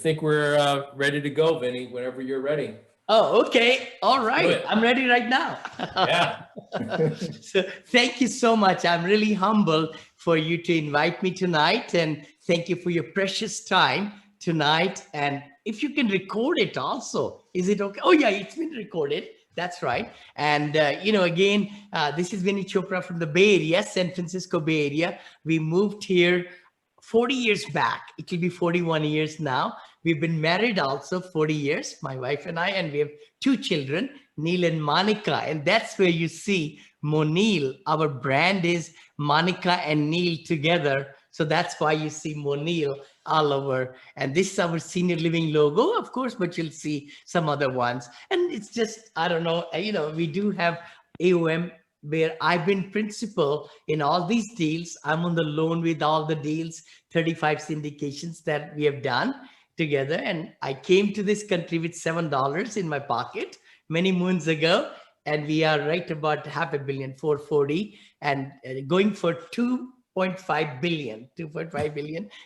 think we're ready to go, Vinny, whenever you're ready. Oh, okay. All right. I'm ready right now. Yeah. So thank you so much. I'm really humbled for you to invite me tonight. And thank you for your precious time tonight. And if you can record it also, is it okay? Oh, yeah, it's been recorded. That's right. And, again, this is Vinney Chopra from the Bay Area, San Francisco Bay Area. We moved here 40 years back. It will be 41 years now. We've been married also 40 years, my wife and I, and we have two children, Neil and Monica. And that's where you see Monil. Our brand is Monica and Neil together. So that's why you see Monil all over. And this is our senior living logo, of course, but you'll see some other ones. And it's just, I don't know, we do have AOM where I've been principal in all these deals. I'm on the loan with all the deals, 35 syndications that we have done together. And I came to this country with $7 in my pocket many moons ago. And we are right about $500 million, 440, and going for 2.5 billion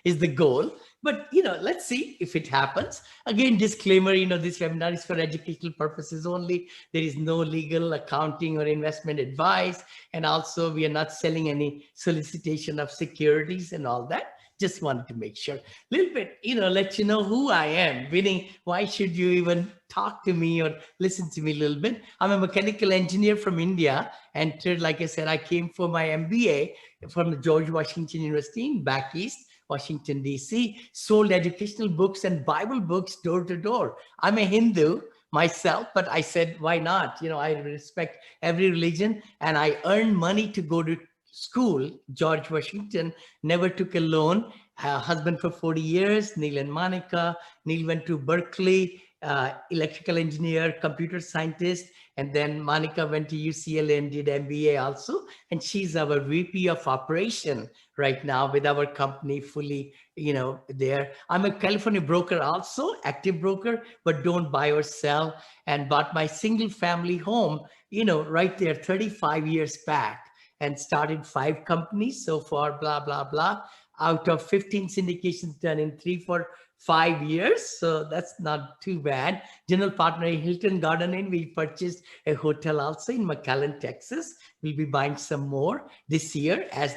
is the goal. But, let's see if it happens. Again, disclaimer, this webinar is for educational purposes only. There is no legal, accounting, or investment advice. And also, we are not selling any solicitation of securities and all that. Just wanted to make sure. A little bit, let you know who I am. Vinny, why should you even talk to me or listen to me a little bit? I'm a mechanical engineer from India. Entered, like I said, I came for my MBA from the George Washington University in back east, Washington, D.C., sold educational books and Bible books door to door. I'm a Hindu myself, but I said, why not? I respect every religion, and I earned money to go to school. George Washington never took a loan. Husband for 40 years, Neil and Monica. Neil went to Berkeley, electrical engineer, computer scientist, and then Monica went to UCLA and did MBA also. And she's our VP of operation right now with our company fully, there. I'm a California broker also, active broker, but don't buy or sell, and bought my single family home, right there 35 years back, and started 5 companies so far, blah, blah, blah. Out of 15 syndications done in 3-4-5 years. So that's not too bad. General partner Hilton Garden Inn. We purchased a hotel also in McAllen, Texas. We'll be buying some more this year as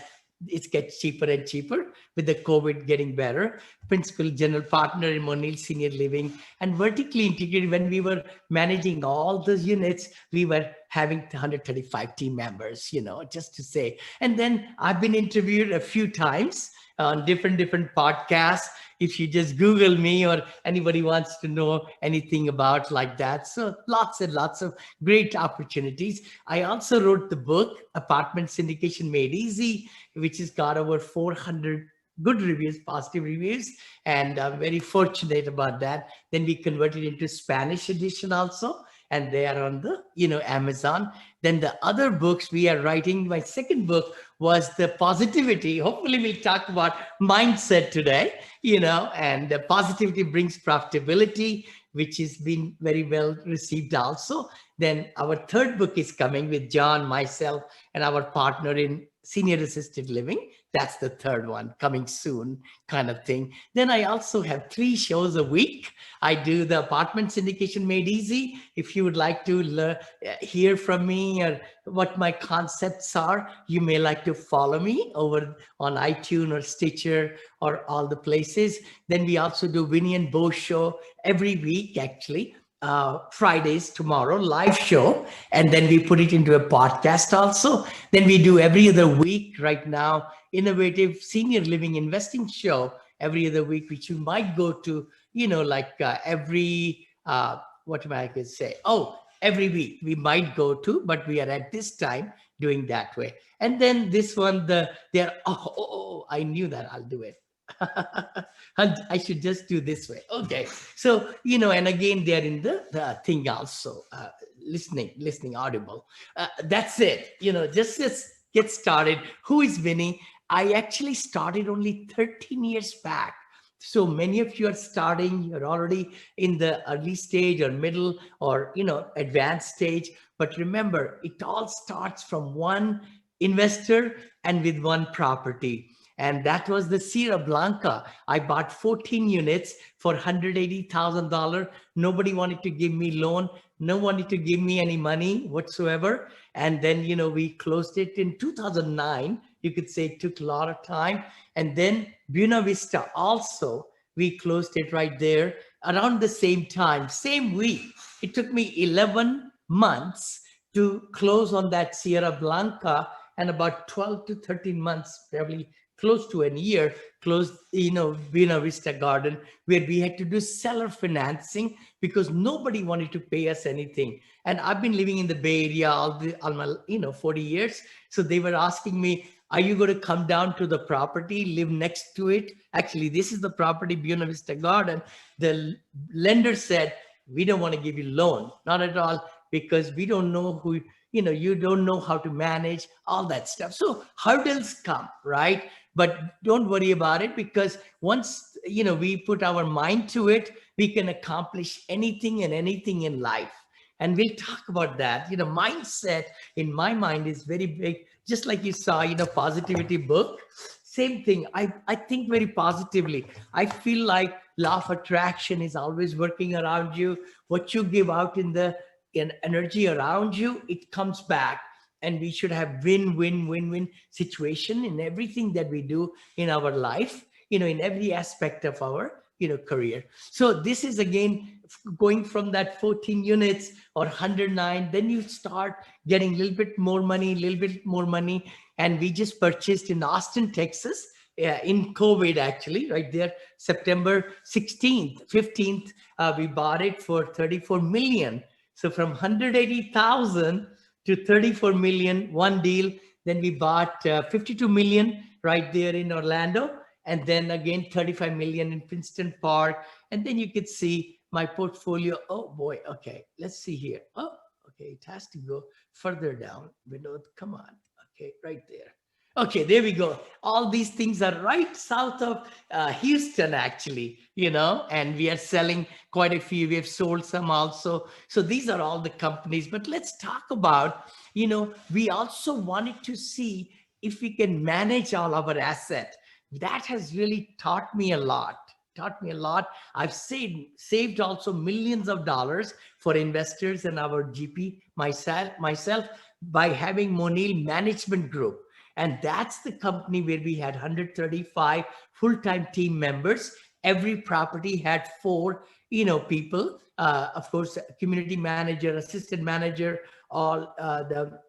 it gets cheaper and cheaper with the COVID getting better. Principal general partner in Monil Senior Living, and vertically integrated. When we were managing all those units, we were having 135 team members, just to say. And then I've been interviewed a few times on different podcasts. If you just Google me, or anybody wants to know anything about like that. So lots and lots of great opportunities. I also wrote the book, Apartment Syndication Made Easy, which has got over 400 good reviews, positive reviews. And I'm very fortunate about that. Then we converted into Spanish edition also, and they are on the, Amazon. Then the other books we are writing, my second book was the positivity. Hopefully we'll talk about mindset today, and the positivity brings profitability, which has been very well received also. Then our third book is coming with John, myself, and our partner in senior assisted living. That's the third one coming soon, kind of thing. Then I also have 3 shows a week. I do the Apartment Syndication Made Easy. If you would like to hear from me or what my concepts are, you may like to follow me over on iTunes or Stitcher or all the places. Then we also do Vinney and Bo show every week, actually. Fridays, tomorrow, live show, and then we put it into a podcast also. Then we do every other week right now, innovative senior living investing show every other week, which you might go to, every, what am I going to say? Oh, every week we might go to, but we are at this time doing that way. And then this one, I knew that I'll do it. I should just do this way. Okay. So, and again, they're in the thing also, listening audible. That's it. Just get started. Who is Vinney? I actually started only 13 years back. So many of you are starting, you're already in the early stage or middle or, advanced stage. But remember, it all starts from one investor and with one property. And that was the Sierra Blanca. I bought 14 units for $180,000. Nobody wanted to give me loan. No one wanted to give me any money whatsoever. And then, we closed it in 2009. You could say it took a lot of time. And then Buena Vista also, we closed it right there around the same time, same week. It took me 11 months to close on that Sierra Blanca, and about 12 to 13 months, probably close to a year, closed, Buena Vista Garden, where we had to do seller financing because nobody wanted to pay us anything. And I've been living in the Bay Area all my, 40 years. So they were asking me, are you going to come down to the property, live next to it? Actually, this is the property, Buena Vista Garden. The lender said, we don't want to give you loan, not at all, because we don't know who, you don't know how to manage all that stuff. So hurdles come, right? But don't worry about it, because once, we put our mind to it, we can accomplish anything and anything in life. And we'll talk about that. Mindset in my mind is very big. Just like you saw, positivity book, same thing. I think very positively. I feel like law of attraction is always working around you. What you give out in energy around you, it comes back. And we should have win-win-win-win situation in everything that we do in our life, in every aspect of our, career. So this is again going from that 14 units or 109, then you start getting a little bit more money. And we just purchased in Austin, Texas, in COVID, actually, right there, September 16th, 15th, we bought it for 34 million. So from 180,000 to 34 million, one deal. Then we bought 52 million right there in Orlando. And then again, 35 million in Princeton Park. And then you could see my portfolio. Oh boy. Okay. Let's see here. Oh, okay. It has to go further down. Vinod, come on. Okay. Right there. Okay, there we go. All these things are right south of Houston, actually, and we are selling quite a few. We have sold some also. So these are all the companies. But let's talk about, we also wanted to see if we can manage all our assets. That has really taught me a lot. I've saved also millions of dollars for investors and our GP, myself by having Monil Management Group. And that's the company where we had 135 full-time team members. Every property had 4, people. Of course, community manager, assistant manager, all the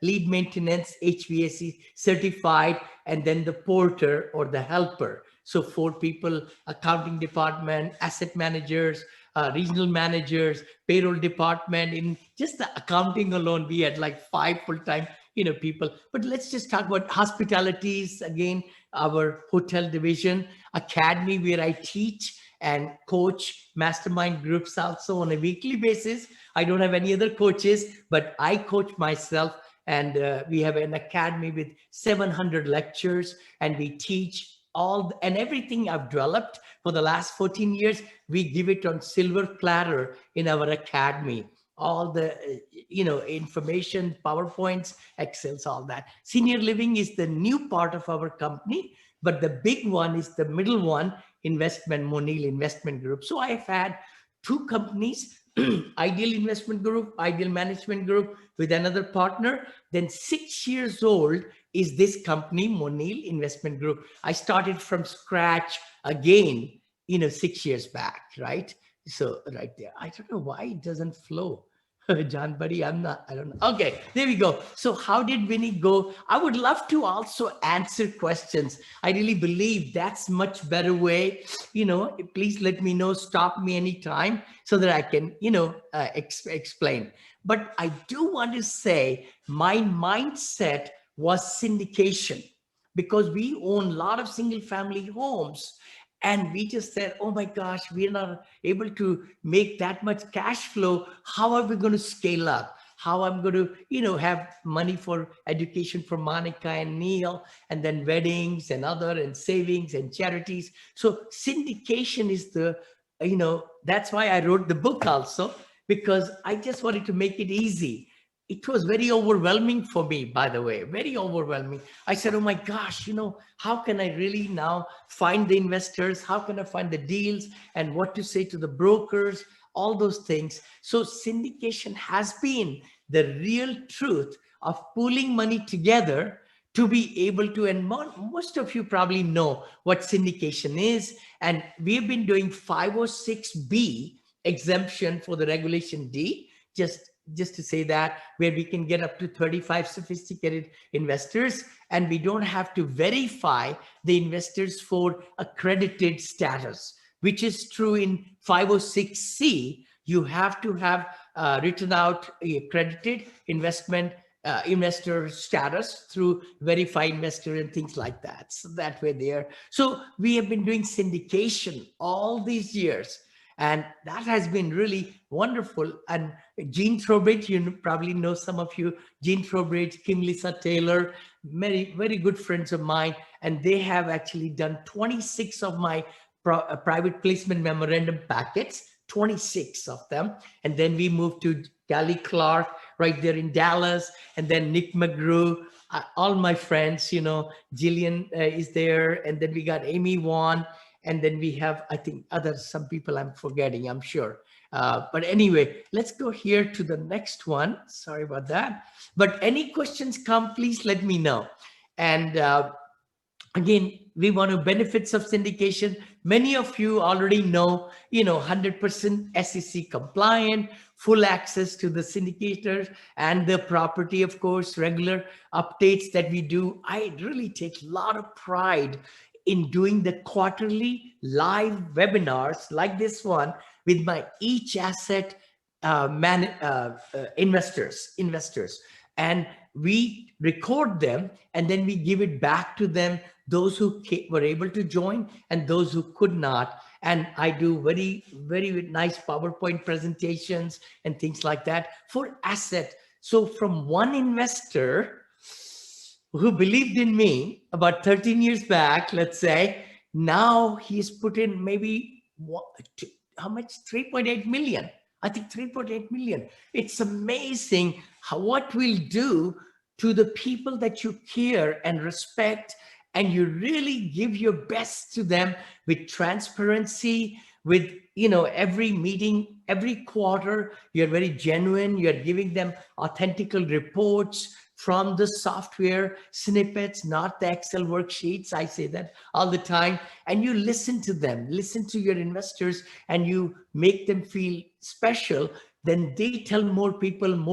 lead maintenance, HVAC certified, and then the porter or the helper. So 4 people, accounting department, asset managers, regional managers, payroll department. In just the accounting alone, we had like 5 full-time people. But let's just talk about hospitalities again, our hotel division, academy where I teach and coach mastermind groups also on a weekly basis. I don't have any other coaches, but I coach myself. And we have an academy with 700 lectures, and we teach and everything I've developed for the last 14 years, we give it on silver platter in our academy. All the, information, PowerPoints, Excels, all that. Senior living is the new part of our company, but the big one is the middle one, Monil Investment Group. So I've had 2 companies, Ideal Investment Group, Ideal Management Group with another partner. Then 6 years old is this company, Monil Investment Group. I started from scratch again, 6 years back, right? So right there, I don't know why it doesn't flow. John, buddy, I don't know. Okay, there we go. So how did Vinney go? I would love to also answer questions. I really believe that's much better way. Please let me know, stop me anytime so that I can, explain. But I do want to say my mindset was syndication, because we own a lot of single family homes. And we just said, oh my gosh, we're not able to make that much cash flow. How are we going to scale up? How I'm going to, have money for education for Monica and Neil, and then weddings and and savings and charities. So syndication is that's why I wrote the book also, because I just wanted to make it easy. it was very overwhelming for me, by the way, very overwhelming. I said, oh my gosh, how can I really now find the investors? How can I find the deals and what to say to the brokers, all those things. So syndication has been the real truth of pooling money together to be able to, and most of you probably know what syndication is. And we've been doing 506B exemption for the Regulation D, just to say that, where we can get up to 35 sophisticated investors, and we don't have to verify the investors for accredited status, which is true in 506C. You have to have written out a accredited investor status through verified investor and things like that. So that way there. So we have been doing syndication all these years, and that has been really wonderful. And Gene Trowbridge, probably know some of you, Gene Trowbridge, Kim Lisa Taylor, very, very good friends of mine. And they have actually done 26 of my private placement memorandum packets, 26 of them. And then we moved to Gally Clark right there in Dallas, and then Nick McGrew, all my friends, Jillian is there. And then we got Amy Wan. And then we have, I think, some people I'm forgetting, I'm sure. But anyway, let's go here to the next one. Sorry about that. But any questions come, please let me know. And again, we want to benefits of syndication. Many of you already know, 100% SEC compliant, full access to the syndicators and the property, of course, regular updates that we do. I really take a lot of pride in doing the quarterly live webinars like this one with my each asset investors. And we record them, and then we give it back to them, those who were able to join and those who could not. And I do very, very nice PowerPoint presentations and things like that for asset. So from one investor who believed in me about 13 years back, let's say, now he's put in maybe how much? 3.8 million. I think 3.8 million. It's amazing what we'll do to the people that you care and respect, and you really give your best to them with transparency, with, every meeting, every quarter, you're very genuine. You're giving them authentical reports from the software snippets, not the Excel worksheets. I say that all the time. And you listen to them, listen to your investors, and you make them feel special. Then they tell more people. And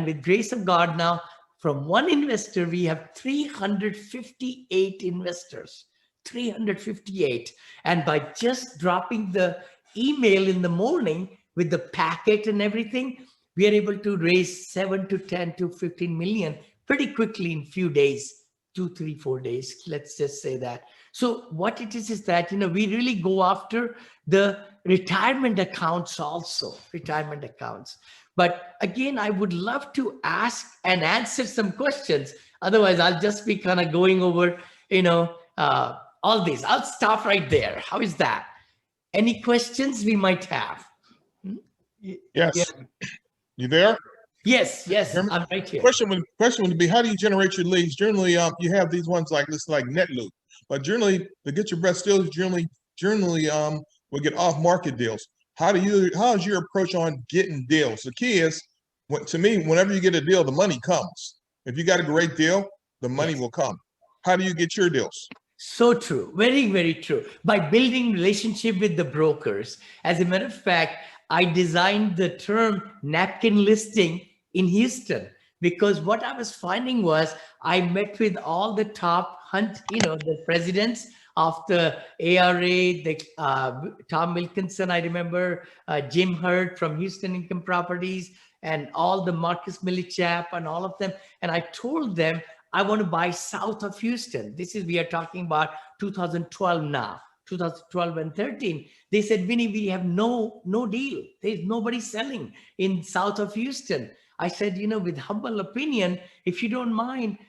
with grace of God now, from one investor, we have 358 investors, 358. And by just dropping the email in the morning with the packet and everything, we are able to raise 7 to 10 to 15 million pretty quickly in few days, 2, 3, 4 days. Let's just say that. So what it is that, we really go after the retirement accounts also, retirement accounts. But again, I would love to ask and answer some questions. Otherwise, I'll just be kind of going over, all these. I'll stop right there. How is that? Any questions we might have? Yes. Yeah. You there? Yes, I'm right here. Question would be, how do you generate your leads? Generally, you have these ones like this, like NetLoop, but generally to get your best deals, generally will get off-market deals. How is your approach on getting deals? The key is, to me, whenever you get a deal, the money comes. If you got a great deal, the money will come. How do you get your deals? So true. Very, very true. By building relationship with the brokers. As a matter of fact, I designed the term napkin listing in Houston, because what I was finding was I met with all the top the presidents of the ARA, the Tom Wilkinson, I remember, Jim Hurd from Houston Income Properties, and all the Marcus Millichap and all of them. And I told them, I want to buy south of Houston. We are talking about 2012 now. 2012 and 13, they said, Vinney, we have no deal. There's nobody selling in south of Houston. I said, with humble opinion, if you don't mind,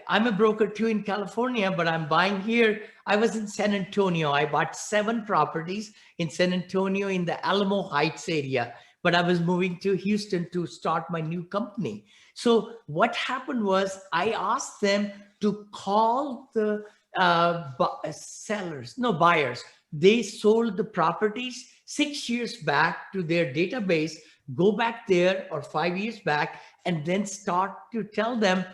I'm a broker too in California, but I'm buying here. I was in San Antonio. I bought 7 properties in San Antonio in the Alamo Heights area. but I was moving to Houston to start my new company. So what happened was I asked them to call the buyers. They sold the properties 6 years back to their database, go back there, or 5 years back, and then start to tell them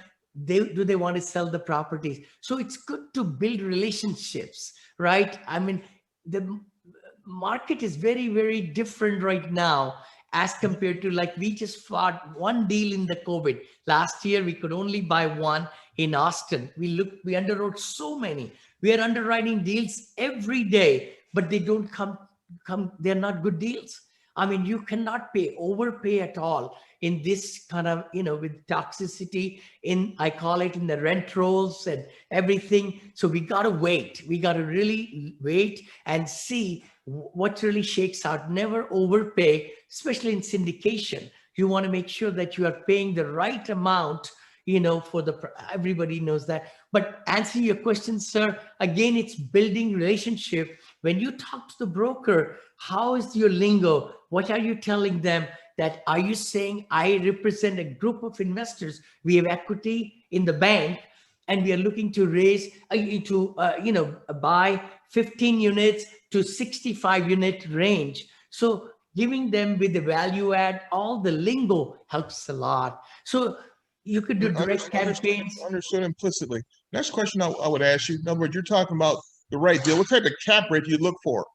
do they want to sell the properties. So it's good to build relationships, right? I mean, the market is very, very different right now as compared to, like, we just fought one deal in the COVID. Last year, we could only buy one in Austin. We underwrote so many. We are underwriting deals every day, but they don't come, they're not good deals. I mean, you cannot overpay at all in this kind of, with toxicity I call it, in the rent rolls and everything. So we got to wait. We got to really wait and see what really shakes out. Never overpay, especially in syndication. You want to make sure that you are paying the right amount, everybody knows that. But answering your question, sir, again, it's building relationship. When you talk to the broker, how is your lingo? What are you telling them? That are you saying, I represent a group of investors, we have equity in the bank, and we are looking to raise buy 15 units to 65 unit range. So giving them with the value add, all the lingo helps a lot. So you could do direct campaigns. Understood implicitly. Next question I would ask you. In other words, you're talking about the right deal. What type of cap rate do you look for?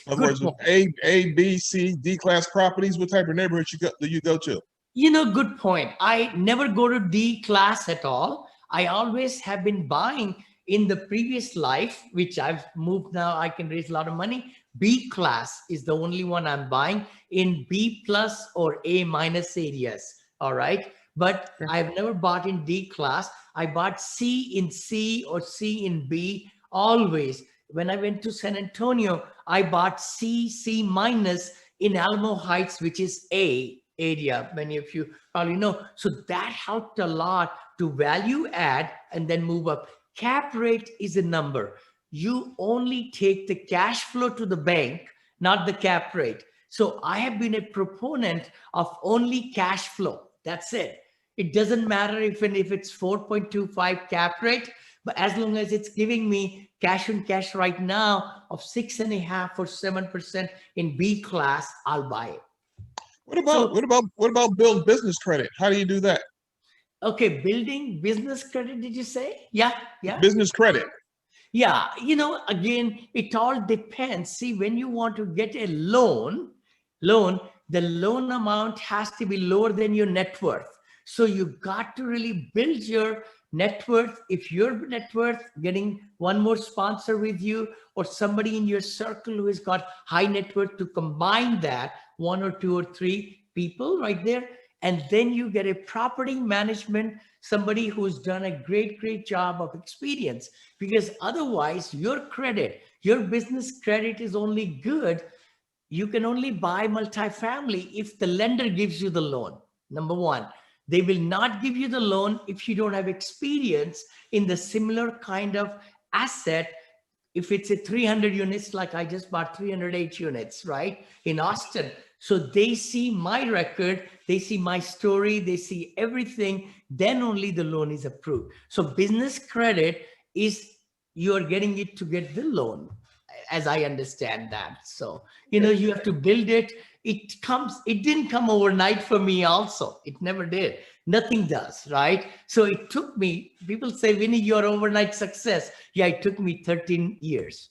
In other words, A, B, C, D class properties. What type of neighborhoods do you go to? Good point. I never go to D class at all. I always have been buying in the previous life, which I've moved now. I can raise a lot of money. B class is the only one I'm buying in B plus or A minus areas. All right. But I've never bought in D class. I bought C in C or C in B always. When I went to San Antonio, I bought C minus in Alamo Heights, which is A area. Many of you probably know. So that helped a lot to value add and then move up. Cap rate is a number. You only take the cash flow to the bank, not the cap rate. So I have been a proponent of only cash flow. That's it. It doesn't matter if it's 4.25 cap rate, but as long as it's giving me cash on cash right now of 6.5 or 7% in B class, I'll buy it. What about build business credit? How do you do that? Okay, building business credit, did you say? Yeah. Business credit. Yeah, again, it all depends. See, when you want to get a loan, the loan amount has to be lower than your net worth. So you got to really build your net worth. If your net worth, getting one more sponsor with you or somebody in your circle who has got high net worth, to combine that, one or two or three people right there. And then you get a property management, somebody who's done a great job of experience, because otherwise your business credit is only good. You can only buy multifamily if the lender gives you the loan. Number one, they will not give you the loan if you don't have experience in the similar kind of asset. If it's a 300 units, like I just bought 308 units, right, in Austin. So they see my record, they see my story, they see everything, then only the loan is approved. So business credit is, you're getting it to get the loan, as I understand that. So, you have to build it. It didn't come overnight for me also. It never did. Nothing does, right? So it took me, people say, Vinney, you're overnight success. Yeah, it took me 13 years.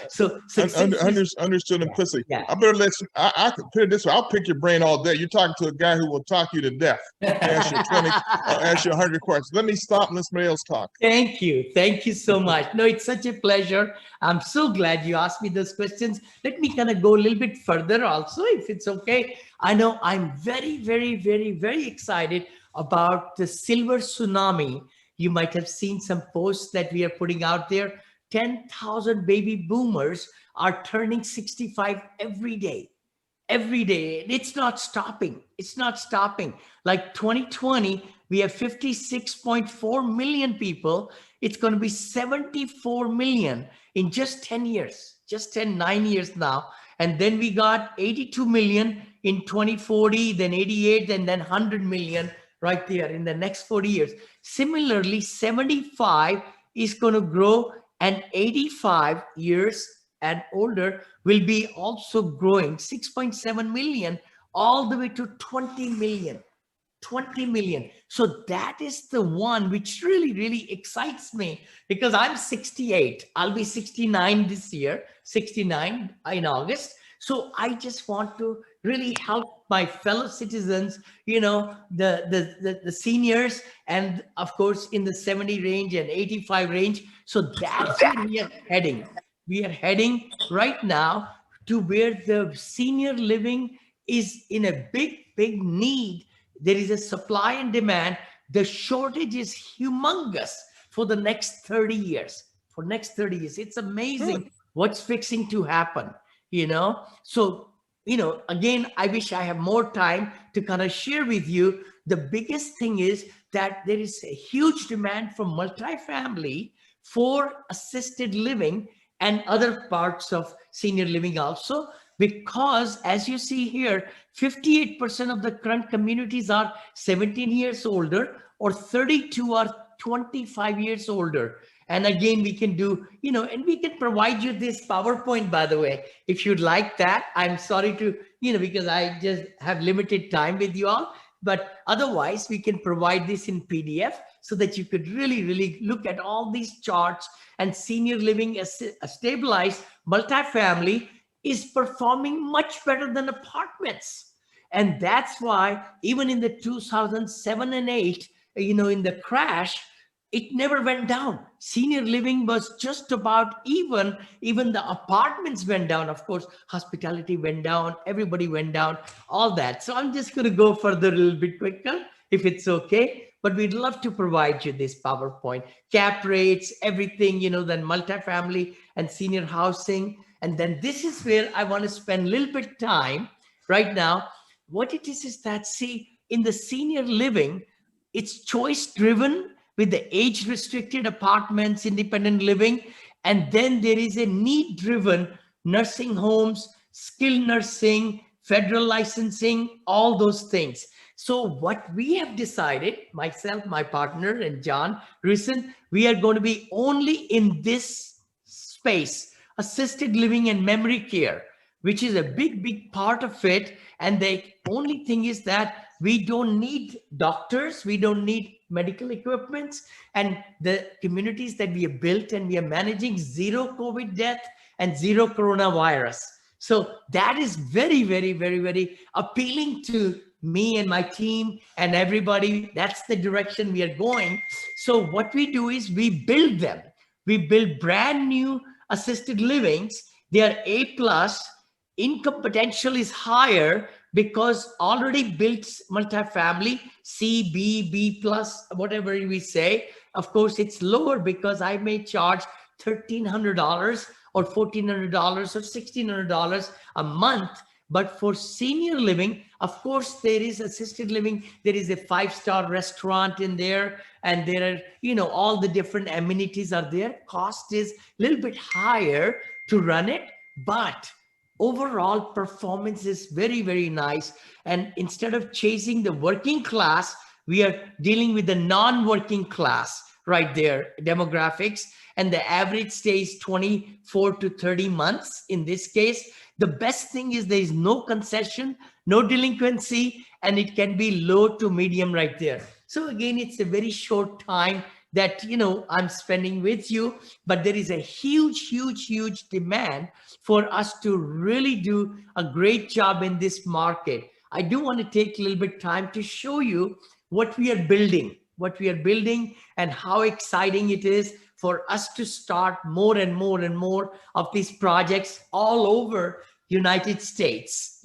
So understood implicitly. Yeah. I better I could put it this way. I'll pick your brain all day. You're talking to a guy who will talk you to death. Ask you 20, ask you 100 questions. Let me stop and let somebody else talk. Thank you so much. No, it's such a pleasure. I'm so glad you asked me those questions. Let me kind of go a little bit further also, if it's okay. I know I'm very, very, very, very excited about the silver tsunami. You might have seen some posts that we are putting out there. 10,000 baby boomers are turning 65 every day. It's not stopping. Like 2020, we have 56.4 million people. It's going to be 74 million in just 10 years, 9 years now. And then we got 82 million in 2040, then 88, and then 100 million right there in the next 40 years. Similarly, 75 is going to grow, and 85 years and older will be also growing 6.7 million all the way to 20 million. 20 million. So that is the one which really, really excites me, because I'm 68. I'll be 69 this year, 69 in August. So I just want to really help my fellow citizens, the seniors, and of course in the 70 range and 85 range. So that's where we are heading. We are heading right now to where the senior living is in a big, big need. There is a supply and demand. The shortage is humongous for the next 30 years. For next 30 years, it's amazing what's fixing to happen, So, again, I wish I have more time to kind of share with you. The biggest thing is that there is a huge demand from multifamily for assisted living and other parts of senior living also, because as you see here, 58% of the current communities are 17 years older, or 32 are 25 years older. And again, we can do, and we can provide you this PowerPoint, by the way, if you'd like that. I'm sorry to, because I just have limited time with you all, but otherwise we can provide this in PDF so that you could really, really look at all these charts. And senior living, a stabilized multifamily, is performing much better than apartments. And that's why even in the 2007 and 8, in the crash, it never went down. Senior living was just about even. Even the apartments went down. Of course, hospitality went down. Everybody went down, all that. So I'm just going to go further a little bit quicker, if it's okay. But we'd love to provide you this PowerPoint. Cap rates, everything, then multifamily and senior housing. And then this is where I want to spend a little bit of time right now. What it is that, see, in the senior living, it's choice driven with the age restricted apartments, independent living. And then there is a need driven nursing homes, skilled nursing, federal licensing, all those things. So what we have decided, myself, my partner, and John Rusin, we are going to be only in this space, assisted living and memory care, which is a big, big part of it. And the only thing is that we don't need doctors, we don't need medical equipments, and the communities that we have built, and we are managing zero COVID death and zero coronavirus. So that is very, very, very, very appealing to me and my team and everybody. That's the direction we are going. So what we do is we build them. We build brand new assisted livings. They are A+. Income potential is higher because already built multifamily, C, B, B+, whatever we say. Of course, it's lower because I may charge $1,300 or $1,400 or $1,600 a month. But for senior living, of course, there is assisted living. There is a 5-star restaurant in there, and there are, all the different amenities are there. Cost is a little bit higher to run it, but overall performance is very, very nice. And instead of chasing the working class, we are dealing with the non-working class right there, demographics. And the average stay is 24 to 30 months in this case. The best thing is there is no concession, no delinquency, and it can be low to medium right there. So again, it's a very short time that, I'm spending with you, but there is a huge, huge, huge demand for us to really do a great job in this market. I do want to take a little bit time to show you what we are building, and how exciting it is for us to start more and more and more of these projects all over United States.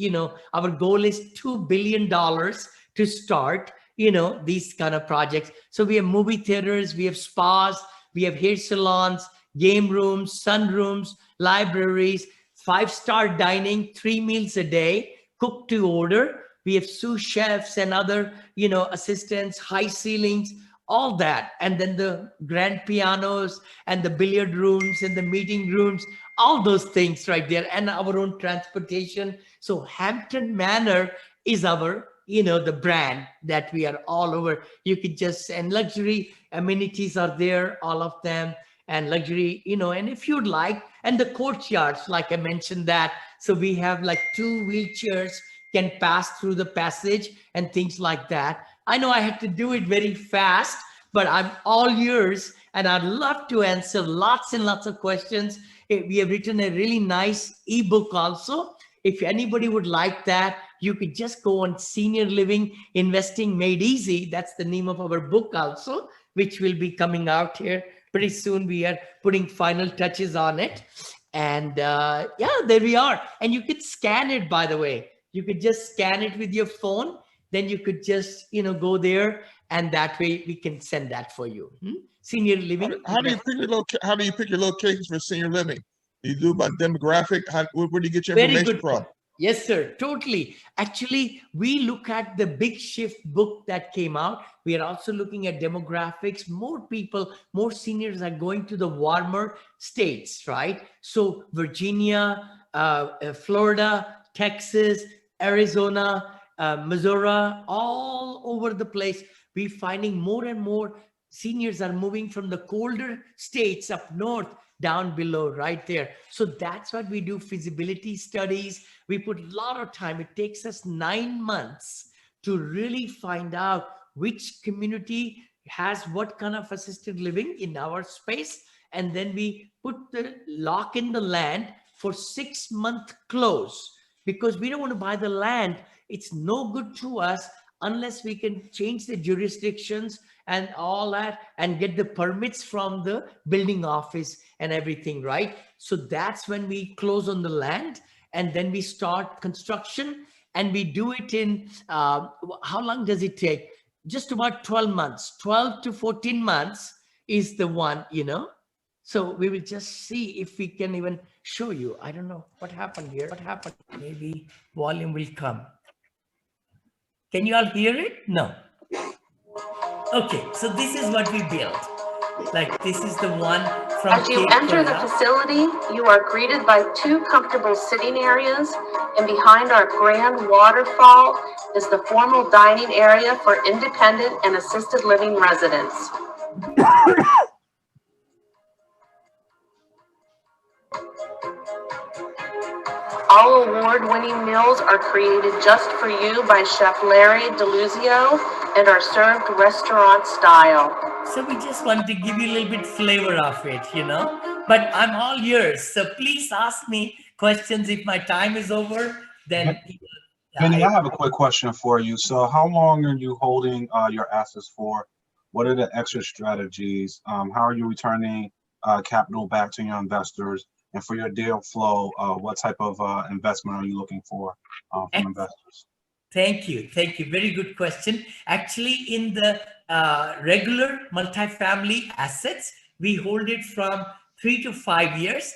Our goal is $2 billion to start, these kind of projects. So we have movie theaters, we have spas, we have hair salons, game rooms, sunrooms, libraries, 5-star dining, 3 meals a day, cook to order. We have sous chefs and other, assistants, high ceilings, all that. And then the grand pianos and the billiard rooms and the meeting rooms, all those things right there, and our own transportation. So Hampton Manor is our, the brand that we are all over. You could just, and luxury amenities are there, all of them, and luxury, and if you'd like, and the courtyards, like I mentioned that. So we have like 2 wheelchairs can pass through the passage and things like that. I know I have to do it very fast, but I'm all yours, and I'd love to answer lots and lots of questions. We have written a really nice ebook also. If anybody would like that, you could just go on Senior Living Investing Made Easy. That's the name of our book also, which will be coming out here pretty soon. We are putting final touches on it. And yeah, there we are. And you could scan it, by the way. You could just scan it with your phone. Then you could just, go there, and that way we can send that for you. Senior Living. How do you pick your locations for senior living? Do you do by demographic? Where do you get your Very information good from? point. Yes, sir. Totally. Actually, we look at the Big Shift book that came out. We are also looking at demographics. More people, more seniors are going to the warmer states, right? So Virginia, Florida, Texas, Arizona, Missouri, all over the place. We're finding more and more seniors are moving from the colder states up north down below right there. So that's what we do, feasibility studies. We put a lot of time. It takes us 9 months to really find out which community has what kind of assisted living in our space. And then we put the lock in the land for 6-month close, because we don't want to buy the land. It's no good to us unless we can change the jurisdictions and all that and get the permits from the building office and everything, right? So that's when we close on the land, and then we start construction, and we do it in, how long does it take? Just about 12 months, 12 to 14 months is the one, So we will just see if we can even show you. I don't know what happened here. What happened? Maybe volume will come. Can you all hear it? No. Okay, so this is what we built. Like, this is the one from As you enter the facility, you are greeted by 2 comfortable sitting areas, and behind our grand waterfall is the formal dining area for independent and assisted living residents. All award-winning meals are created just for you by Chef Larry DeLuzio and are served restaurant style. So we just want to give you a little bit flavor of it, But I'm all yours. So please ask me questions. If my time is over, then... Vinney, I have a quick question for you. So how long are you holding your assets for? What are the exit strategies? How are you returning capital back to your investors? And for your deal flow, what type of investment are you looking for from investors? Thank you. Thank you. Very good question. Actually, in the regular multifamily assets, we hold it from 3 to 5 years,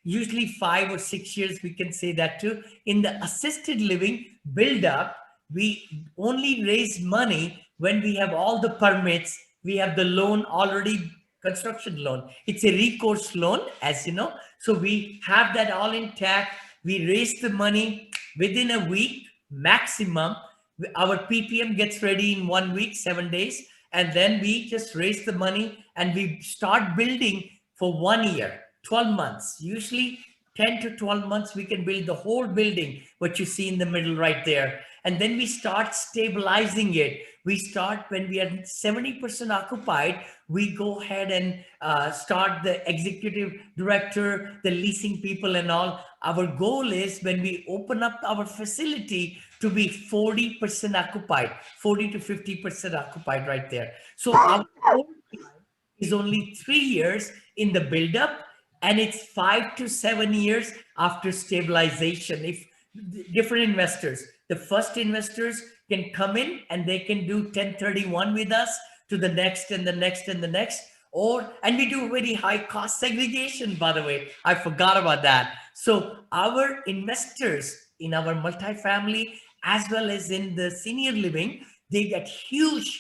usually 5 or 6 years, we can say that too. In the assisted living build up, we only raise money when we have all the permits. We have the loan already, construction loan. It's a recourse loan, as you know. So we have that all intact. We raise the money within a week maximum. Our PPM gets ready in 1 week, 7 days. And then we just raise the money and we start building for 1 year, 12 months. Usually 10 to 12 months, we can build the whole building, what you see in the middle right there. And then we start stabilizing it. We start when we are 70% occupied, we go ahead and start the executive director, the leasing people and all. Our goal is when we open up our facility to be 40% occupied, 40 to 50% occupied right there. So our goal is only 3 years in the buildup, and it's 5 to 7 years after stabilization. If different investors, the first investors can come in and they can do 1031 with us to the next and the next and the next, and we do very high cost segregation, by the way. I forgot about that. So our investors in our multifamily as well as in the senior living, they get huge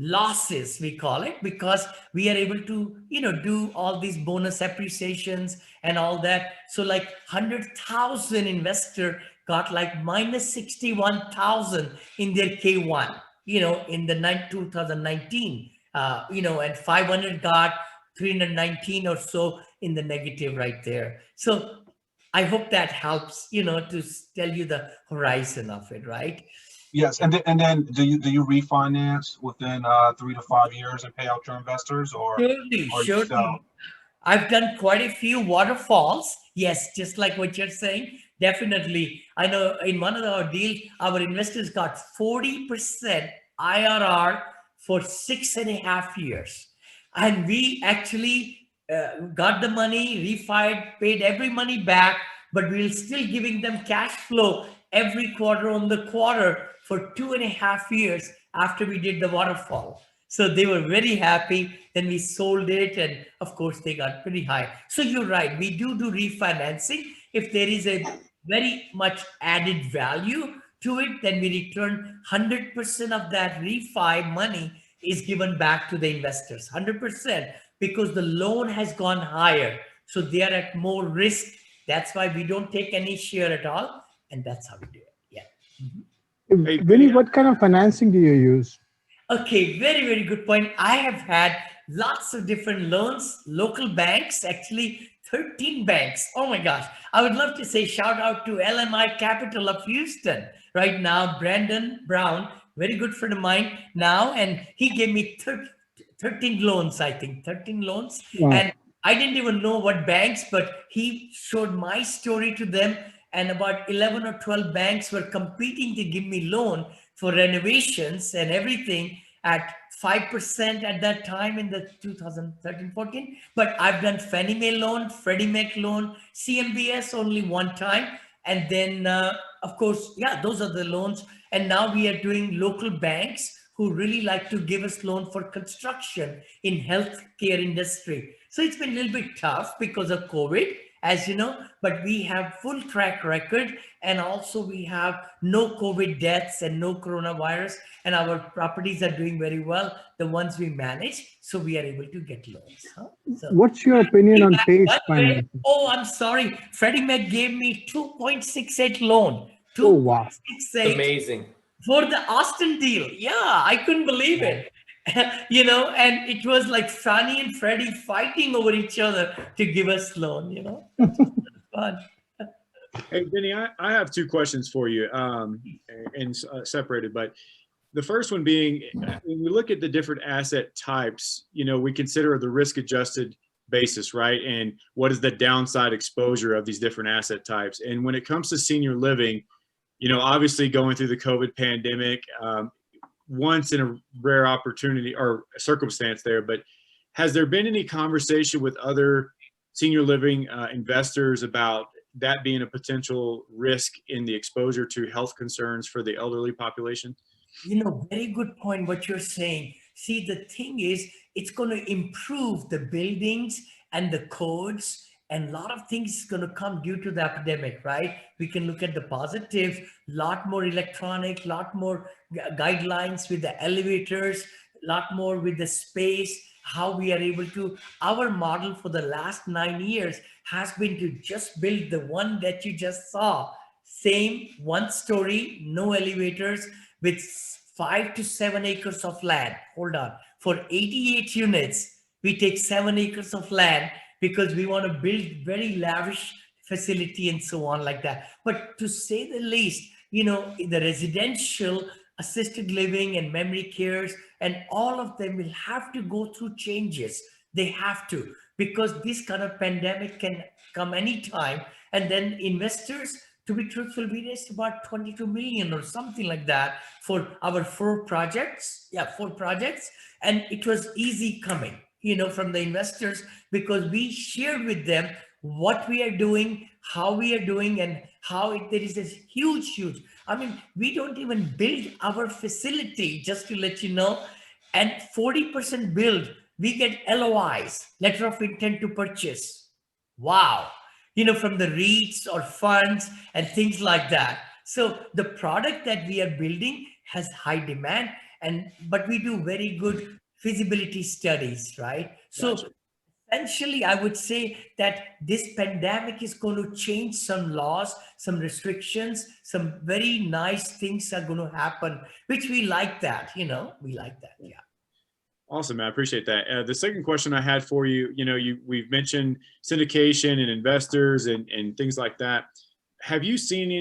losses, we call it, because we are able to, do all these bonus appreciations and all that. So like 100,000 investor got like minus 61,000 in their K1, in the 2019, and 500 got 319 or so in the negative right there. So I hope that helps, to tell you the horizon of it, right? Yes, and then do you refinance within 3 to 5 years and pay out your investors, or you Surely. sell? I've done quite a few waterfalls. Yes, just like what you're saying. Definitely. I know in one of our deals, our investors got 40% IRR for 6.5 years. And we actually got the money, refied, paid every money back, but we're still giving them cash flow every quarter on the quarter for 2.5 years after we did the waterfall. So they were very happy. Then we sold it, and of course they got pretty high. So you're right. We do refinancing. If there is a very much added value to it, then we return 100% of that refi money is given back to the investors, 100%, because the loan has gone higher. So they are at more risk. That's why we don't take any share at all. And that's how we do it. Yeah. Hey, Vinney, what kind of financing do you use? Okay, very, very good point. I have had lots of different loans, local banks, actually 13 banks. Oh my gosh. I would love to say shout out to LMI Capital of Houston right now. Brandon Brown, very good friend of mine now. And he gave me 13 loans, I think, 13 loans. Wow. And I didn't even know what banks, but he showed my story to them. And about 11 or 12 banks were competing to give me loan for renovations and everything at 5% at that time in the 2013-14. But I've done Fannie Mae loan, Freddie Mac loan, CMBS only one time. And then, of course, yeah, those are the loans. And now we are doing local banks who really like to give us loan for construction in healthcare industry. So it's been a little bit tough because of COVID, as you know, but we have full track record, and also we have no COVID deaths and no coronavirus, and our properties are doing very well, the ones we manage, so we are able to get loans. Huh? So, what's your opinion on PACE financing? Oh, I'm sorry. Freddie Mac gave me 2.68 loan. Oh, wow. 2.68 Amazing. for the Austin deal. Yeah, I couldn't believe it. And it was like Fannie and Freddie fighting over each other to give us loan, fun. Hey, Vinney, I have two questions for you, and separated, but the first one being, when we look at the different asset types, we consider the risk-adjusted basis, right? And what is the downside exposure of these different asset types? And when it comes to senior living, obviously going through the COVID pandemic, once in a rare opportunity or circumstance there, but has there been any conversation with other senior living investors about that being a potential risk in the exposure to health concerns for the elderly population? Very good point what you're saying. See, the thing is, it's going to improve the buildings and the codes, and a lot of things is going to come due to the epidemic, right? We can look at the positive, lot more electronic, lot more guidelines with the elevators, lot more with the space, how we are able to, our model for the last 9 years has been to just build the one that you just saw, same one story, no elevators, with 5 to 7 acres of land. Hold on, for 88 units, we take 7 acres of land because we want to build very lavish facility and so on like that. But to say the least, the residential, assisted living and memory cares, and all of them will have to go through changes. They have to, because this kind of pandemic can come anytime. And then investors, to be truthful, we raised about 22 million or something like that for our 4 projects. Yeah, 4 projects. And it was easy coming, from the investors, because we shared with them what we are doing, how we are doing, and how there is this huge, I mean, we don't even build our facility, just to let you know, and 40% build, we get LOIs, letter of intent to purchase. Wow. From the REITs or funds and things like that. So the product that we are building has high demand. but we do very good feasibility studies, right? So Gotcha. essentially, I would say that this pandemic is going to change some laws, some restrictions, some very nice things are going to happen, which we like that, we like that. Yeah. Awesome, man. I appreciate that. The second question I had for you, we've mentioned syndication and investors and things like that. Have you seen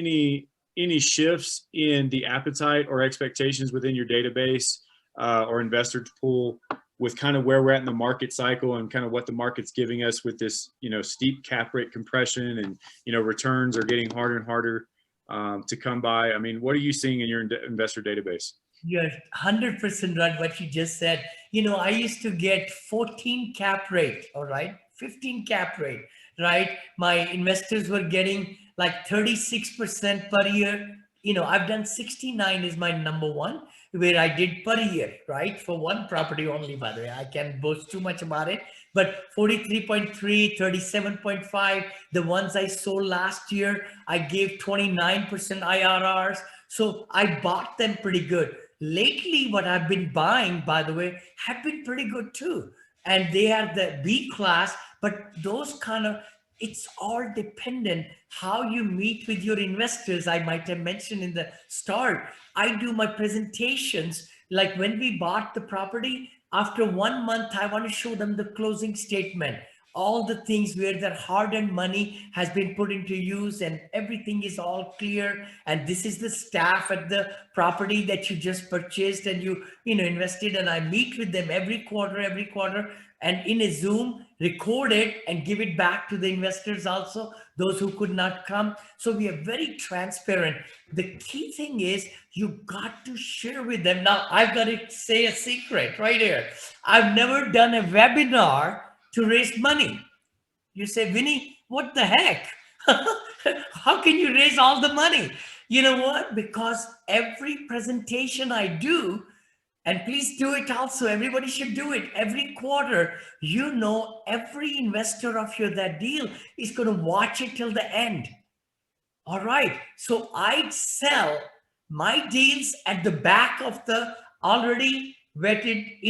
any shifts in the appetite or expectations within your database or investor pool with kind of where we're at in the market cycle and kind of what the market's giving us with this, steep cap rate compression and, returns are getting harder and harder to come by? I mean, what are you seeing in your investor database? You're 100% right what you just said. I used to get 14 cap rate, all right, 15 cap rate, right? My investors were getting like 36% per year. I've done 69 is my number one, where I did per year, right? For one property only, by the way. I can't boast too much about it, but 43.3, 37.5, the ones I sold last year, I gave 29% IRRs. So I bought them pretty good. Lately, what I've been buying, by the way, have been pretty good too. And they are the B class, but those kind of, it's all dependent how you meet with your investors. I might have mentioned in the start, I do my presentations. Like when we bought the property, after 1 month, I want to show them the closing statement, all the things where their hard-earned money has been put into use and everything is all clear. And this is the staff at the property that you just purchased and you invested. And I meet with them every quarter, and in a Zoom, record it and give it back to the investors also, those who could not come. So we are very transparent. The key thing is you got to share with them. Now, I've got to say a secret right here. I've never done a webinar to raise money. You say, Vinney, what the heck? How can you raise all the money? You know what? Because every presentation I do, and please do it also, everybody should do it every quarter. Every investor of that deal is going to watch it till the end. All right. So I sell my deals at the back of the already vetted,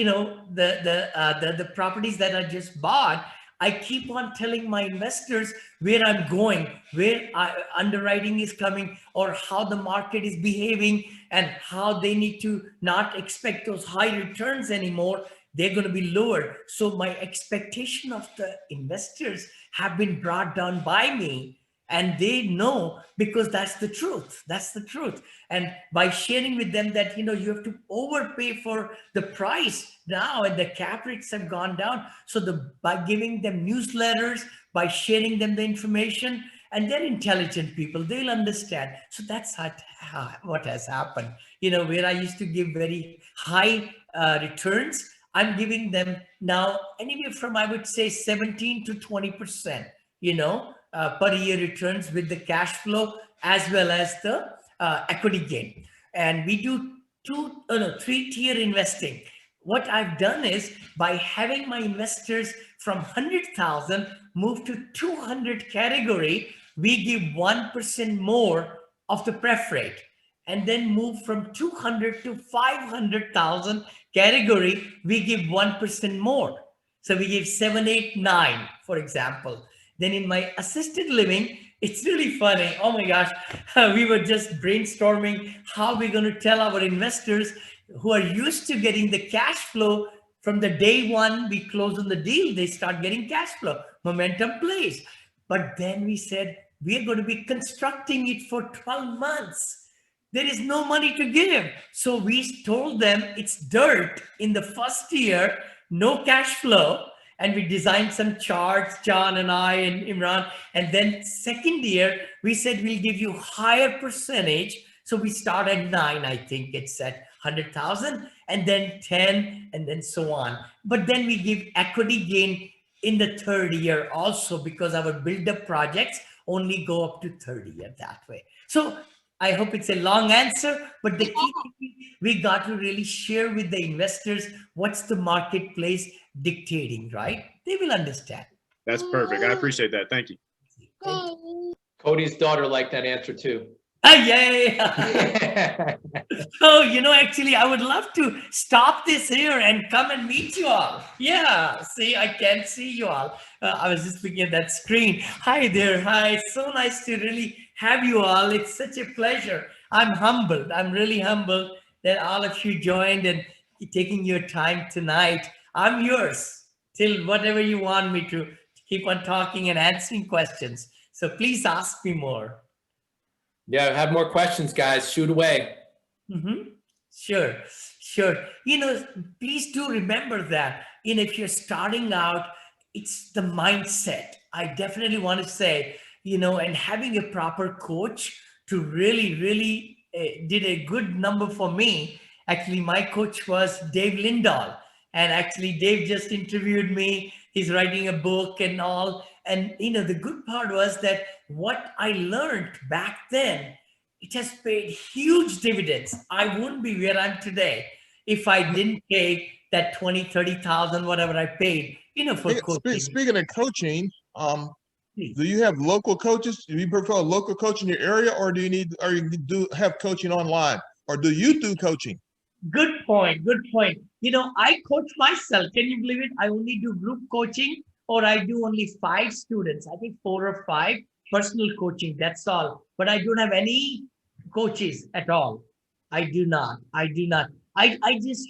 the properties that I just bought. I keep on telling my investors where I'm going, where underwriting is coming, or how the market is behaving, and how they need to not expect those high returns anymore. They're going to be lower. So my expectation of the investors have been brought down by me. And they know, because that's the truth. That's the truth. And by sharing with them that, you have to overpay for the price now, and the cap rates have gone down. So by giving them newsletters, by sharing them the information, and they're intelligent people, they'll understand. So that's what has happened. Where I used to give very high returns, I'm giving them now anywhere from, I would say, 17 to 20%, per year returns with the cash flow as well as the equity gain. And we do 3-tier investing. What I've done is, by having my investors from 100,000 move to 200 category, we give 1% more of the pref rate. And then move from 200 to 500,000 category, we give 1% more. So we give 7, 8, 9, for example. Then in my assisted living, it's really funny. Oh my gosh, we were just brainstorming how we're going to tell our investors who are used to getting the cash flow from the day one we close on the deal, they start getting cash flow. Momentum plays. But then we said, we're going to be constructing it for 12 months. There is no money to give. So we told them it's dirt in the first year, no cash flow. And we designed some charts, John and I and Imran. And then second year, we said we'll give you higher percentage. So we start at 9, I think it's at 100,000, and then 10, and then so on. But then we give equity gain in the third year also, because our build-up projects only go up to 30 year that way. So I hope it's a long answer, but the key thing, we got to really share with the investors what's the marketplace dictating, right? They will understand. That's perfect. I appreciate that. Thank you. Cody's daughter liked that answer too. Yeah. Oh, actually, I would love to stop this here and come and meet you all. Yeah, see, I can't see you all. I was just looking at that screen. Hi there. Hi. So nice to really have you all. It's such a pleasure. I'm humbled. I'm really humbled that all of you joined and taking your time tonight. I'm yours till whatever you want me to keep on talking and answering questions. So please ask me more. Yeah, have more questions, guys. Shoot away. Mm-hmm. Sure, sure. Please do remember that, if you're starting out, it's the mindset. I definitely want to say, and having a proper coach to really, really did a good number for me. Actually, my coach was Dave Lindahl. And actually, Dave just interviewed me. He's writing a book and all. And, the good part was that what I learned back then, it has paid huge dividends. I wouldn't be where I'm today if I didn't pay that 20, 30,000, whatever I paid, for coaching. Speaking of coaching, Please. do you have local coaches? Do you prefer a local coach in your area, or do you do have coaching online, or do you do coaching? Good point. Good point. I coach myself. Can you believe it? I only do group coaching, or I do only 5 students. I think 4 or 5 personal coaching. That's all. But I don't have any coaches at all. I do not. I do not. I just,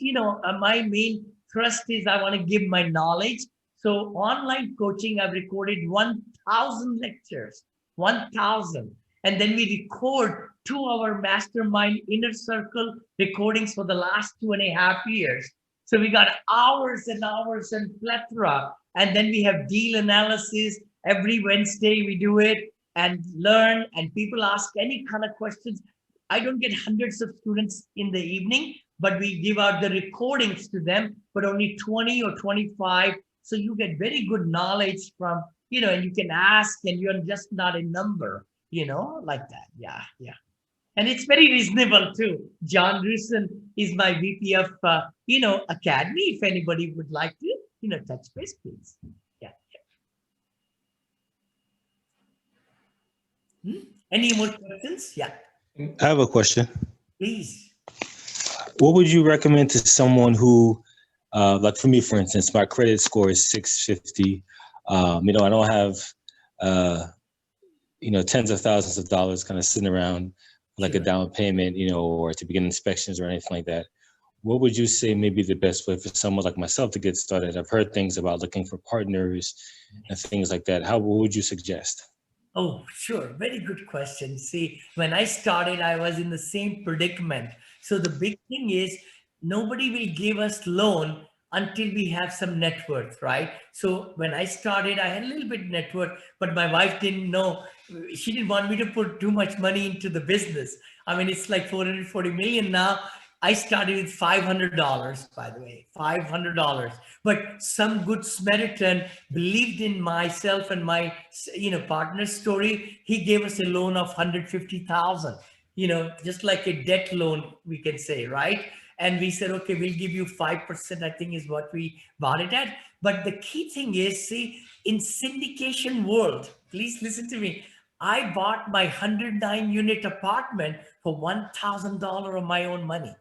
my main thrust is I want to give my knowledge. So online coaching, I've recorded 1,000 lectures, 1,000. And then we record 2-hour mastermind inner circle recordings for the last 2.5 years. So we got hours and hours and plethora. And then we have deal analysis. Every Wednesday we do it and learn, and people ask any kind of questions. I don't get hundreds of students in the evening, but we give out the recordings to them, but only 20 or 25. So you get very good knowledge from, and you can ask, and you're just not a number. Like that. Yeah, yeah. And it's very reasonable too. John Rusin is my VP of, Academy. If anybody would like to, touch base, please. Yeah. Any more questions? Yeah. I have a question. Please. What would you recommend to someone who, like for me, for instance, my credit score is 650. I don't have, tens of thousands of dollars kind of sitting around like a down payment, or to begin inspections or anything like that. What would you say may be the best way for someone like myself to get started? I've heard things about looking for partners and things like that. What would you suggest? Oh, sure. Very good question. See, when I started, I was in the same predicament. So the big thing is nobody will give us loan until we have some net worth, right? So when I started, I had a little bit net worth, but my wife didn't know. She didn't want me to put too much money into the business. I mean, it's like 440 million now. I started with $500, by the way, $500. But some good Samaritan believed in myself and my, partner's story. He gave us a loan of 150,000, just like a debt loan, we can say, right? And we said, okay, we'll give you 5%, I think is what we bought it at. But the key thing is, see, in syndication world, please listen to me. I bought my 109 unit apartment for $1,000 of my own money.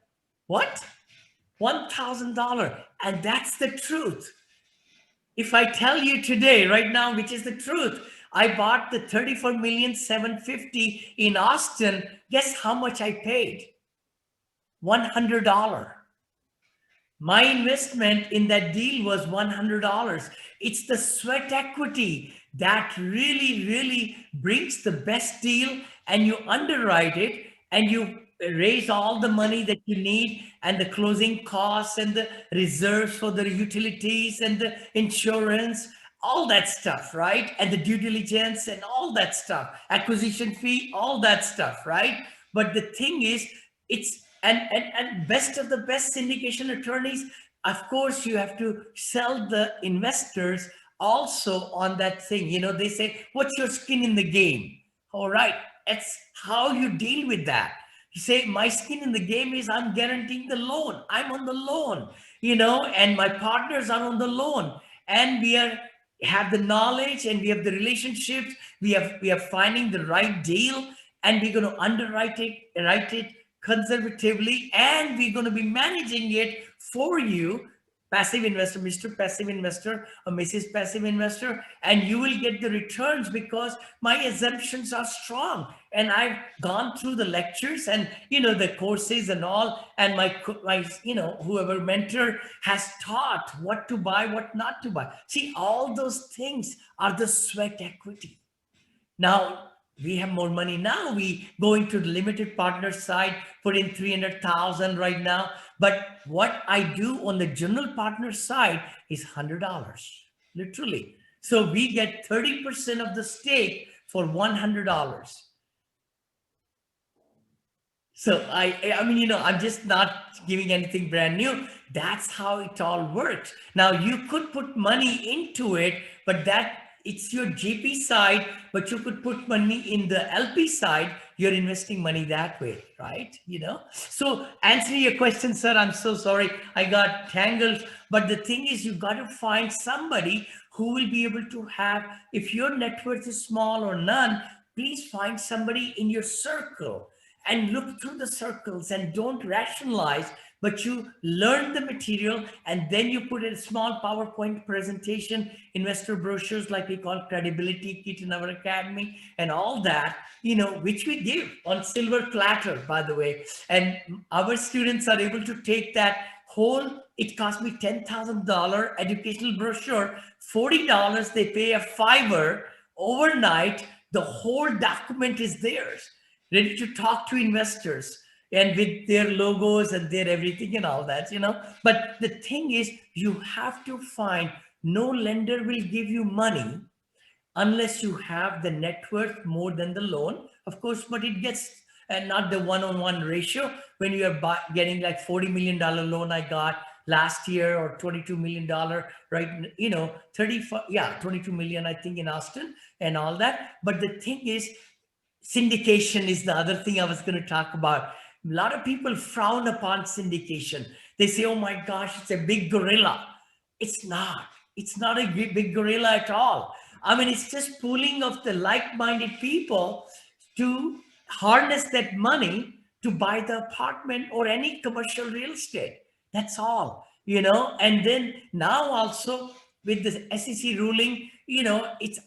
What? $1,000. And that's the truth. If I tell you today, right now, which is the truth, I bought the 34,750,000 in Austin. Guess how much I paid? $100. My investment in that deal was $100. It's the sweat equity that really, really brings the best deal, and you underwrite it and you raise all the money that you need and the closing costs and the reserves for the utilities and the insurance, all that stuff, right? And the due diligence and all that stuff, acquisition fee, all that stuff, right? But the thing is, it's and best of the best syndication attorneys, of course, you have to sell the investors also on that thing. They say, what's your skin in the game? All right, it's how you deal with that. You say, my skin in the game is I'm guaranteeing the loan. I'm on the loan, and my partners are on the loan. And we have the knowledge and we have the relationships. We are finding the right deal. and we're going to underwrite it, write it conservatively, and we're going to be managing it for you, passive investor, Mr. Passive Investor or Mrs. Passive Investor, and you will get the returns because my assumptions are strong. And I've gone through the lectures and, the courses and all, and my whoever mentor has taught what to buy, what not to buy. See, all those things are the sweat equity. Now, we have more money now. We go into the limited partner side, put in 300,000 right now. But what I do on the general partner side is $100, literally. So we get 30% of the stake for $100. So I'm just not giving anything brand new. That's how it all works. Now you could put money into it, but it's your GP side, but you could put money in the LP side. You're investing money that way, right? So answering your question, sir, I'm so sorry. I got tangled. But the thing is, you got to find somebody who will be able to have, if your net worth is small or none, please find somebody in your circle and look through the circles and don't rationalize, but you learn the material and then you put in a small PowerPoint presentation, investor brochures like we call credibility kit in our academy and all that, which we give on silver platter, by the way. And our students are able to take that whole, it cost me $10,000 educational brochure, $40, they pay a $5 overnight, the whole document is theirs, ready to talk to investors and with their logos and their everything and all that, But the thing is, you have to find, no lender will give you money unless you have the net worth more than the loan, of course, but it gets not the one-on-one ratio. When you are getting like $40 million loan I got last year, or $22 million, right? 22 million, I think, in Austin and all that. But the thing is, syndication is the other thing I was going to talk about. A lot of people frown upon syndication. They say, oh my gosh, it's a big gorilla. It's not. It's not a big gorilla at all. It's just pooling of the like-minded people to harness that money to buy the apartment or any commercial real estate. That's all, And then now also with the SEC ruling,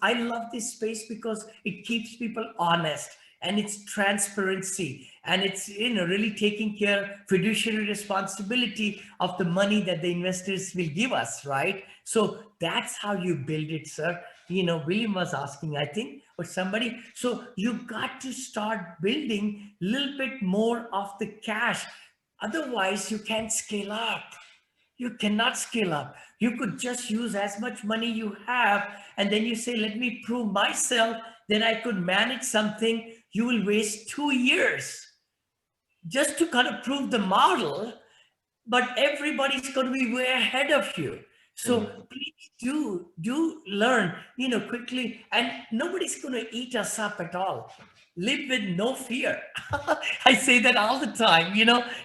I love this space because it keeps people honest and it's transparency and it's, really taking care fiduciary responsibility of the money that the investors will give us, right? So that's how you build it, sir. William was asking, I think, or somebody. So you got to start building a little bit more of the cash. Otherwise, you can't scale up. You cannot scale up. You could just use as much money you have, and then you say, let me prove myself, then I could manage something. You will waste 2 years just to kind of prove the model, but everybody's going to be way ahead of you. So please do learn, quickly, and nobody's going to eat us up at all. Live with no fear. I say that all the time,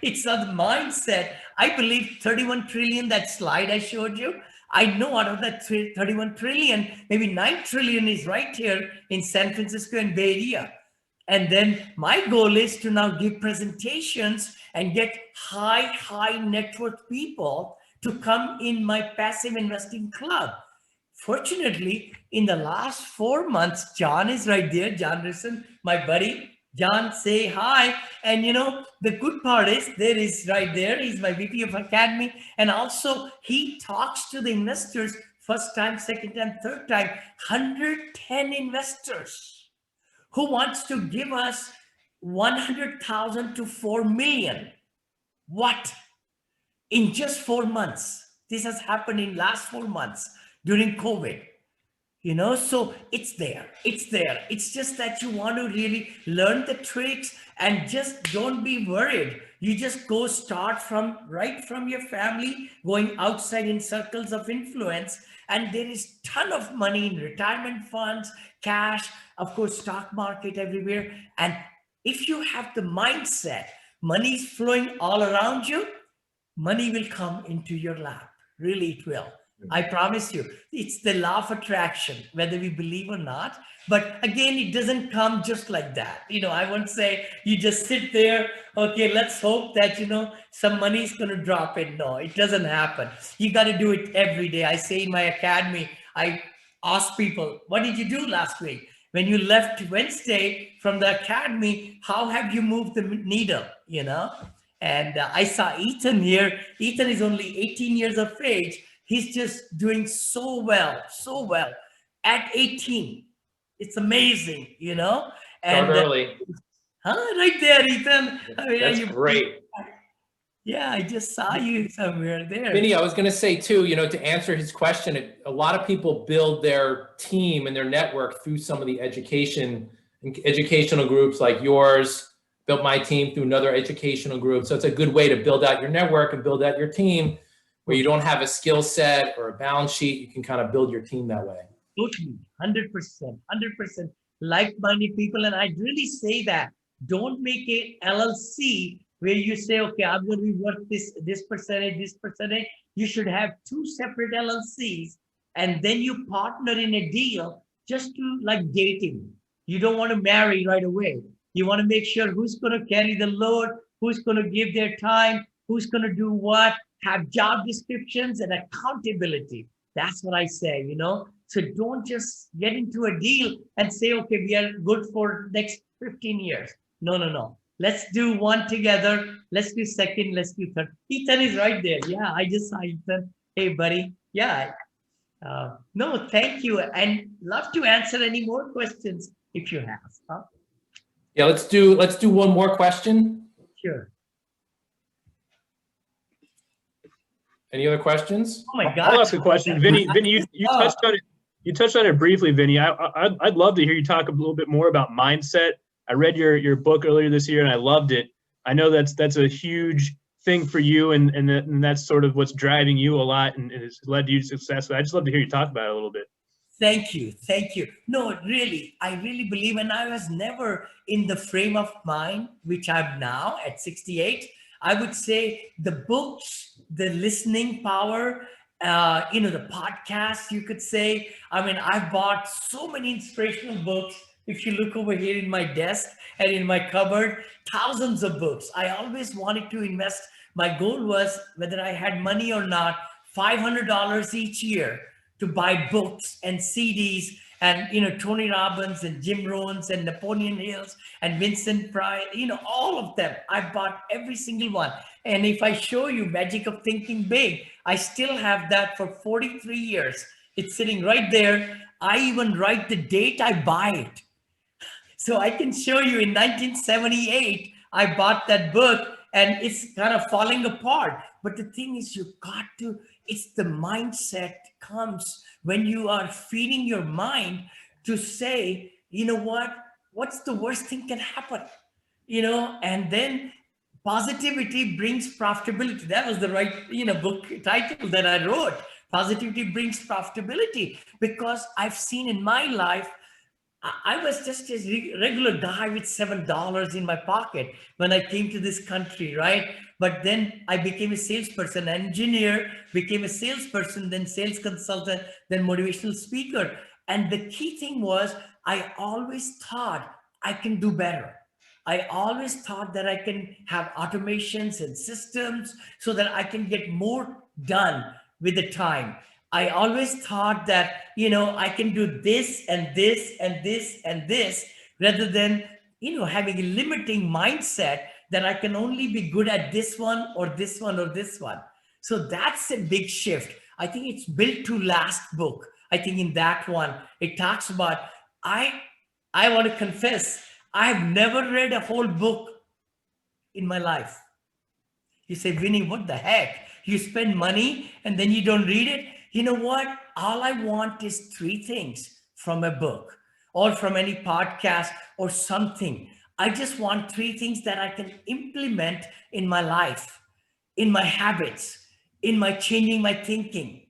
it's a mindset. I believe 31 trillion, that slide I showed you, I know out of that 31 trillion, maybe 9 trillion is right here in San Francisco and Bay Area. And then my goal is to now give presentations and get high net worth people to come in my passive investing club. Fortunately, in the last 4 months, John is right there. John Risson, my buddy. John, say hi. And the good part is there is right there. He's my VP of Academy. And also he talks to the investors first time, second time, third time, 110 investors who wants to give us 100,000 to 4 million. What? In just 4 months. This has happened in last 4 months during COVID. So it's there. It's just that you want to really learn the tricks and just don't be worried. You just go start right from your family, going outside in circles of influence. And there is ton of money in retirement funds, cash, of course, stock market everywhere. And if you have the mindset, money is flowing all around you, money will come into your lap. Really, it will. I promise you. It's the law of attraction, whether we believe or not. But again, it doesn't come just like that. I won't say you just sit there, okay, let's hope that, some money is going to drop in. No, it doesn't happen. You got to do it every day. I say in my academy, I ask people, what did you do last week? When you left Wednesday from the academy, how have you moved the needle, And I saw Ethan here. Ethan is only 18 years of age. He's just doing so well at 18. It's amazing, And Start early. Right there, Ethan. That's great. Yeah, I just saw you somewhere there. Vinney, I was going to say too, to answer his question, a lot of people build their team and their network through some of the educational groups like yours. Built my team through another educational group. So it's a good way to build out your network and build out your team where you don't have a skill set or a balance sheet. You can kind of build your team that way. Totally, 100%, 100% like-minded people. And I really say that don't make it LLC where you say, okay, I'm going to be worth this percentage. You should have two separate LLCs and then you partner in a deal just to like dating. You don't want to marry right away. You want to make sure who's going to carry the load, who's going to give their time, who's going to do what, have job descriptions and accountability. That's what I say, So don't just get into a deal and say, okay, we are good for next 15 years. No. Let's do one together. Let's do second. Let's do third. Ethan is right there. Yeah, I just saw Ethan. Hey, buddy. Yeah. No, thank you. And love to answer any more questions if you have. Huh? Yeah, let's do one more question. Sure. Any other questions? Oh my God. I'll ask a question. Vinney, you touched on it. You touched on it briefly, Vinney. I'd love to hear you talk a little bit more about mindset. I read your book earlier this year and I loved it. I know that's a huge thing for you and that's sort of what's driving you a lot and it's led to you to success. But I'd just love to hear you talk about it a little bit. Thank you. No, really, I really believe, and I was never in the frame of mind, which I'm now at 68. I would say the books, the listening power, the podcast, you could say. I mean, I've bought so many inspirational books. If you look over here in my desk and in my cupboard, thousands of books. I always wanted to invest. My goal was, whether I had money or not, $500 each year to buy books and CDs and, Tony Robbins and Jim Rohn's and Napoleon Hill's and Vincent Price, all of them. I bought every single one. And if I show you Magic of Thinking Big, I still have that for 43 years. It's sitting right there. I even write the date I buy it. So I can show you in 1978, I bought that book and it's kind of falling apart. But the thing is, it's the mindset comes when you are feeding your mind to say, what's the worst thing can happen? And then positivity brings profitability. That was the right, book title that I wrote. Positivity brings profitability, because I've seen in my life, I was just a regular guy with $7 in my pocket when I came to this country, right? But then I became a salesperson, engineer, became a salesperson, then sales consultant, then motivational speaker. And the key thing was, I always thought I can do better. I always thought that I can have automations and systems so that I can get more done with the time. I always thought that, I can do this and this and this and this, rather than, having a limiting mindset that I can only be good at this one or this one or this one. So that's a big shift. I think it's Built to Last book. I think in that one, it talks about, I want to confess, I've never read a whole book in my life. You say, Vinney, what the heck? You spend money and then you don't read it? You know what? All I want is 3 things from a book or from any podcast or something. I just want 3 things that I can implement in my life, in my habits, in my changing my thinking.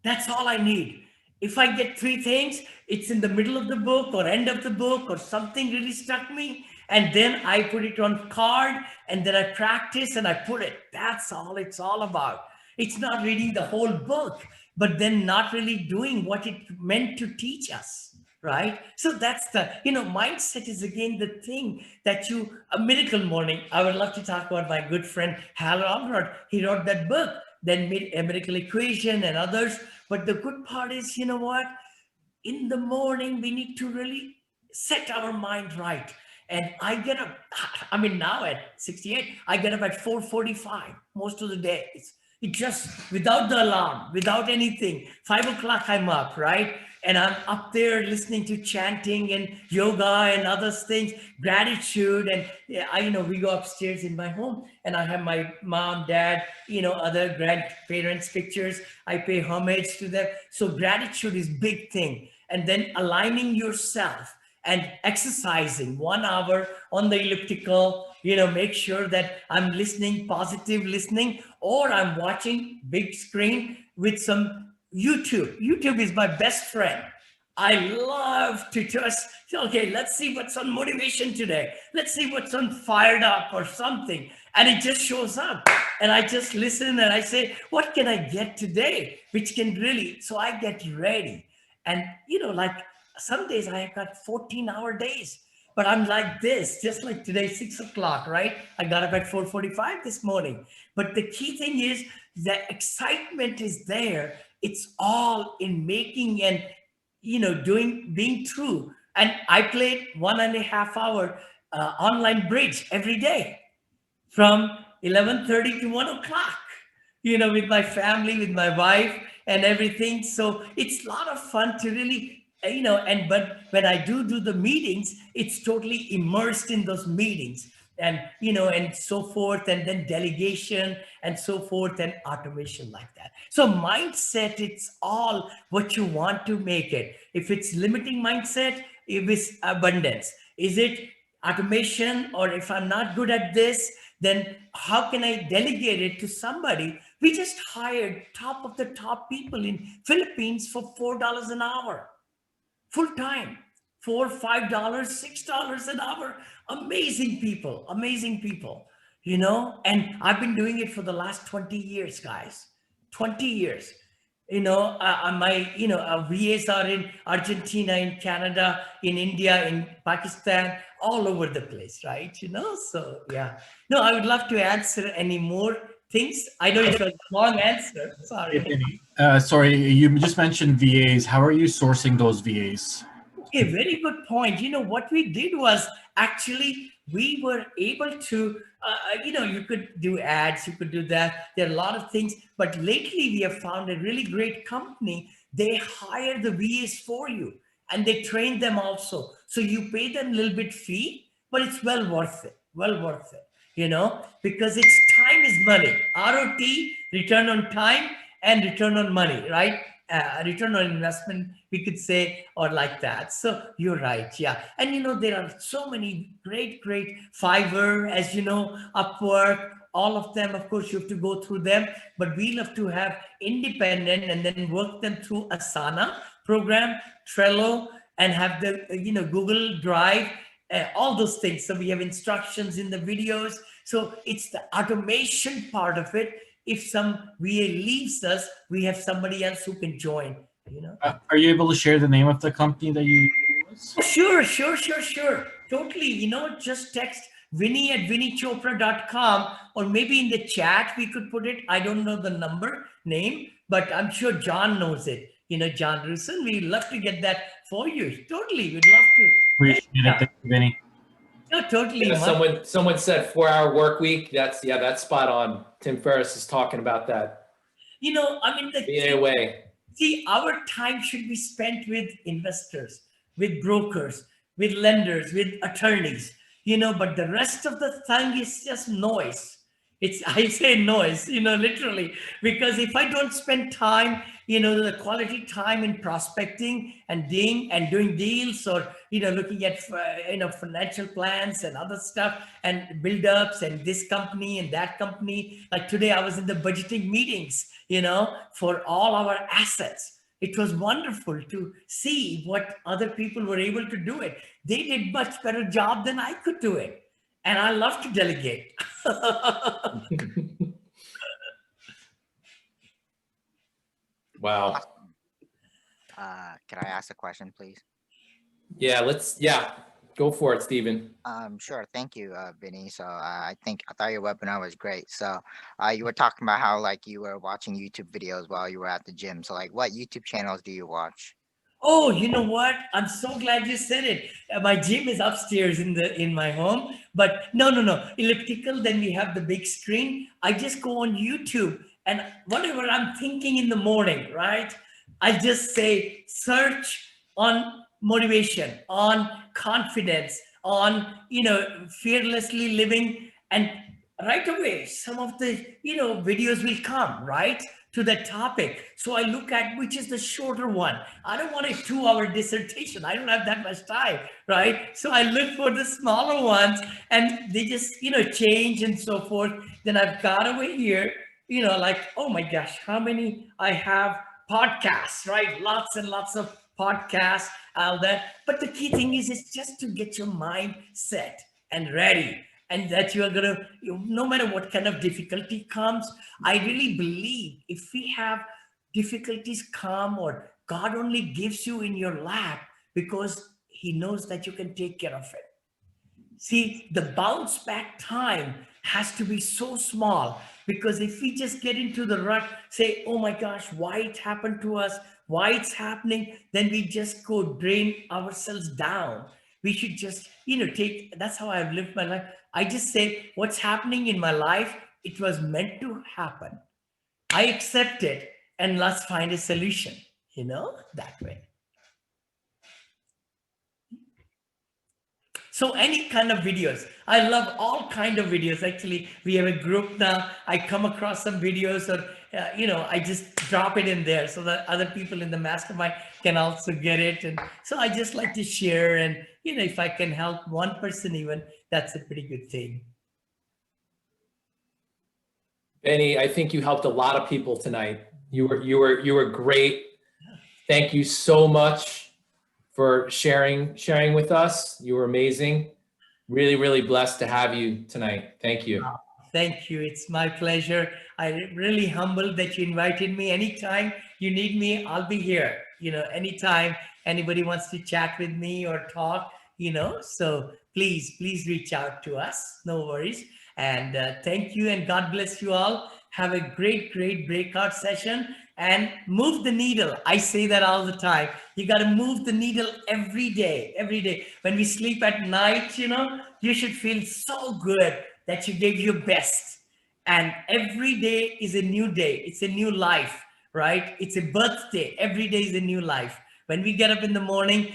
That's all I need. If I get 3 things, it's in the middle of the book or end of the book or something really struck me. And then I put it on card and then I practice and I put it. That's all it's all about. It's not reading the whole book, but then not really doing what it meant to teach us, right? So that's the, mindset is again the thing that a miracle morning. I would love to talk about my good friend Hal Albert. He wrote that book, then made a miracle equation and others. But the good part is, you know what? In the morning, we need to really set our mind right. And I get up, now at 68, I get up at 4:45 most of the days. It just, without the alarm, without anything, 5 o'clock I'm up, right? And I'm up there listening to chanting and yoga and other things, gratitude. And we go upstairs in my home and I have my mom, dad, other grandparents' pictures. I pay homage to them. So gratitude is big thing. And then aligning yourself and exercising 1 hour on the elliptical, make sure that I'm listening, positive listening, or I'm watching big screen with some YouTube. YouTube is my best friend. I love to just, okay, let's see what's on motivation today. Let's see what's on fired up or something. And it just shows up. And I just listen and I say, what can I get today? Which can really, so I get ready. And, like some days I have got 14-hour days, but I'm like this, just like today, 6 o'clock, right? I got up at 4:45 this morning. But the key thing is the excitement is there. It's all in making and, being true. And I played 1.5 hour online bridge every day from 11:30 to 1 o'clock, with my family, with my wife and everything. So it's a lot of fun to really, but when I do the meetings, it's totally immersed in those meetings and, and so forth, and then delegation and so forth and automation like that. So mindset, it's all what you want to make it. If it's limiting mindset, if it's abundance, is it automation? Or if I'm not good at this, then how can I delegate it to somebody? We just hired top of the top people in Philippines for $4 an hour, full time, $4, $5, $6 an hour. Amazing people, and I've been doing it for the last 20 years, guys, 20 years. My VAs are in Argentina, in Canada, in India, in Pakistan, all over the place, right? So yeah. No, I would love to answer any more things. I know it's a long answer. Sorry. Sorry, you just mentioned VAs. How are you sourcing those VAs? Okay, very good point. What we did was actually we were able to, you could do ads, you could do that. There are a lot of things, but lately we have found a really great company. They hire the VAs for you and they train them also. So you pay them a little bit fee, but it's well worth it, because it's time is money. ROT, return on time and return on money, right? Return on investment, we could say, or like that. So you're right, yeah. And there are so many great Fiverr, as you know, Upwork, all of them. Of course, you have to go through them, but we love to have independent and then work them through Asana program, Trello, and have the Google Drive, all those things. So we have instructions in the videos. So it's the automation part of it. If some VA leaves us, we have somebody else who can join, Are you able to share the name of the company that you use? Sure. Totally. Just text Vinney at vinneychopra.com, or maybe in the chat we could put it. I don't know the name, but I'm sure John knows it. John Rusin, we'd love to get that for you. Totally. We'd love to. Appreciate it. Thank you, Vinney. No, totally. Yeah, someone said 4-hour work week. That's spot on. Tim Ferriss is talking about that. The way. See, our time should be spent with investors, with brokers, with lenders, with attorneys, but the rest of the thing is just noise. I say noise, literally, because if I don't spend time, the quality time in prospecting and doing deals, or, looking at, financial plans and other stuff and build-ups and this company and that company. Like today, I was in the budgeting meetings, for all our assets. It was wonderful to see what other people were able to do it. They did much better job than I could do it. And I love to delegate. Wow. Can I ask a question, please? Yeah, go for it, Stephen. Sure. Thank you, Vinny. So I thought your webinar was great. So you were talking about how like you were watching YouTube videos while you were at the gym. So like, what YouTube channels do you watch? Oh, you know what? I'm so glad you said it. My gym is upstairs in my home, but no. Elliptical. Then we have the big screen. I just go on YouTube and whatever I'm thinking in the morning, right? I just say search on motivation, on confidence, on fearlessly living, and right away some of the videos will come right to that topic. So I look at which is the shorter one. I don't want a 2-hour dissertation. I don't have that much time, right? So I look for the smaller ones and they just, change and so forth. Then I've got over here, like, oh my gosh, how many I have podcasts, right? Lots and lots of podcasts, all that. But the key thing is just to get your mind set and ready. And that you are going to, no matter what kind of difficulty comes, I really believe if we have difficulties come or God only gives you in your lap because he knows that you can take care of it. See, the bounce back time has to be so small because if we just get into the rut, say, oh my gosh, why it happened to us, why it's happening, then we just go drain ourselves down. We should just, that's how I've lived my life. I just say what's happening in my life, it was meant to happen. I accept it and let's find a solution, that way. So any kind of videos, I love all kind of videos. Actually, we have a group now. I come across some videos or, I just drop it in there so that other people in the mastermind can also get it. And so I just like to share and, if I can help one person even, that's a pretty good thing. Benny, I think you helped a lot of people tonight. You were great. Thank you so much for sharing with us. You were amazing. Really, really blessed to have you tonight. Thank you. Thank you. It's my pleasure. I'm really humbled that you invited me. Anytime you need me, I'll be here. Anytime anybody wants to chat with me or talk, so please reach out to us. No worries. And thank you and God bless you all. Have a great breakout session and move the needle. I say that all the time. You got to move the needle every day. When we sleep at night, you should feel so good that you gave your best. And every day is a new day. It's a new life, right? It's a birthday. Every day is a new life. When we get up in the morning,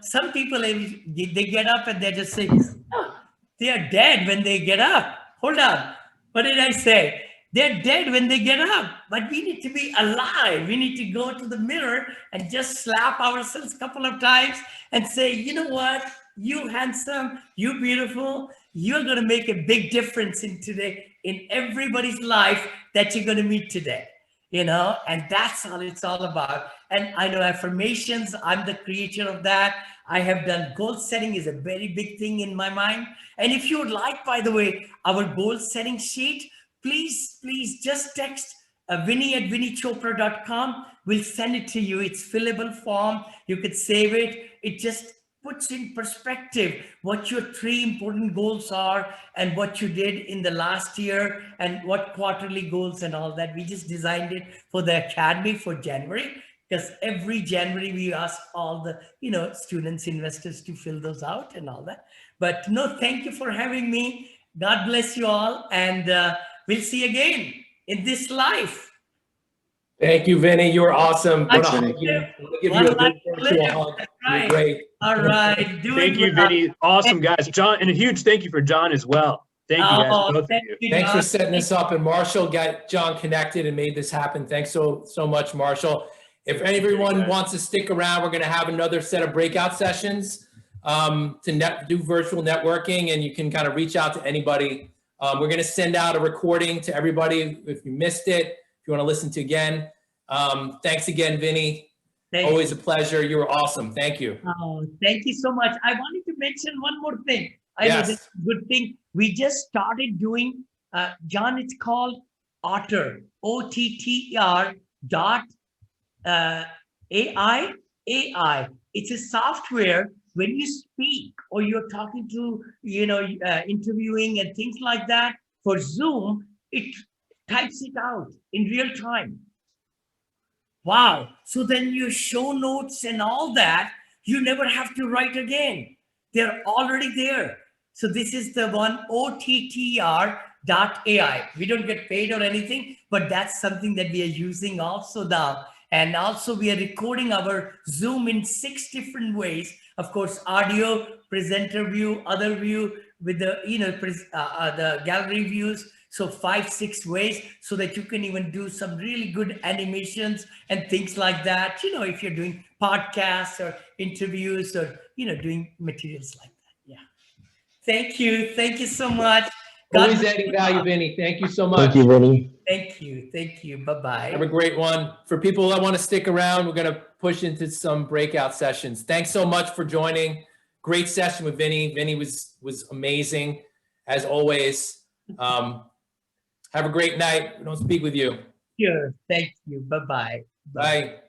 some people, they get up and they just say, oh, they are dead when they get up. Hold on. What did I say? They're dead when they get up, but we need to be alive. We need to go to the mirror and just slap ourselves a couple of times and say, you know what? You handsome, you beautiful, you're going to make a big difference in everybody's life that you're going to meet today, and that's all it's all about. And I know affirmations, I'm the creator of that. I have done goal setting is a very big thing in my mind. And if you would like, by the way, our goal setting sheet, please just text Vinney at vinneychopra.com. We'll send it to you. It's fillable form. You could save it. It just puts in perspective what your 3 important goals are and what you did in the last year and what quarterly goals and all that. We just designed it for the Academy for January because every January we ask all the, students, investors to fill those out and all that. But no, thank you for having me. God bless you all. And we'll see you again in this life. Thank you, Vinney. You were awesome. Thanks, Give Vinney. you a big virtual hug. You're great. All right. Thank you, Vinney. Awesome, guys. John, and a huge thank you for John as well. Thank you, guys. Both of you. Thanks for setting this up. And Marshall got John connected and made this happen. Thanks so much, Marshall. If everyone wants to stick around, we're going to have another set of breakout sessions to do virtual networking, and you can kind of reach out to anybody. We're going to send out a recording to everybody if you missed it, if you want to listen to again. Thanks again, Vinney. Always a pleasure. You were awesome. Thank you. Oh, thank you so much. I wanted to mention one more thing. I know this is a good thing. We just started doing, John, it's called Otter, OTTER AI, it's a software. When you speak or you're talking to, interviewing and things like that for Zoom, it types it out in real time. Wow. So then your show notes and all that, you never have to write again. They're already there. So this is the one, OTTR.ai. We don't get paid or anything, but that's something that we are using also now. And also we are recording our Zoom in 6 different ways. Of course, audio, presenter view, other view with the, the gallery views. So 5, 6 ways so that you can even do some really good animations and things like that. If you're doing podcasts or interviews or, doing materials like that. Yeah. Thank you. Thank you so much. Always adding value, Vinney. Thank you so much. Thank you, Vinney. Thank you. Thank you. Bye-bye. Have a great one. For people that want to stick around, we're going to push into some breakout sessions. Thanks so much for joining. Great session with Vinney. Vinney was amazing, as always. Have a great night. We don't speak with you. Sure. Thank you. Bye-bye. Bye.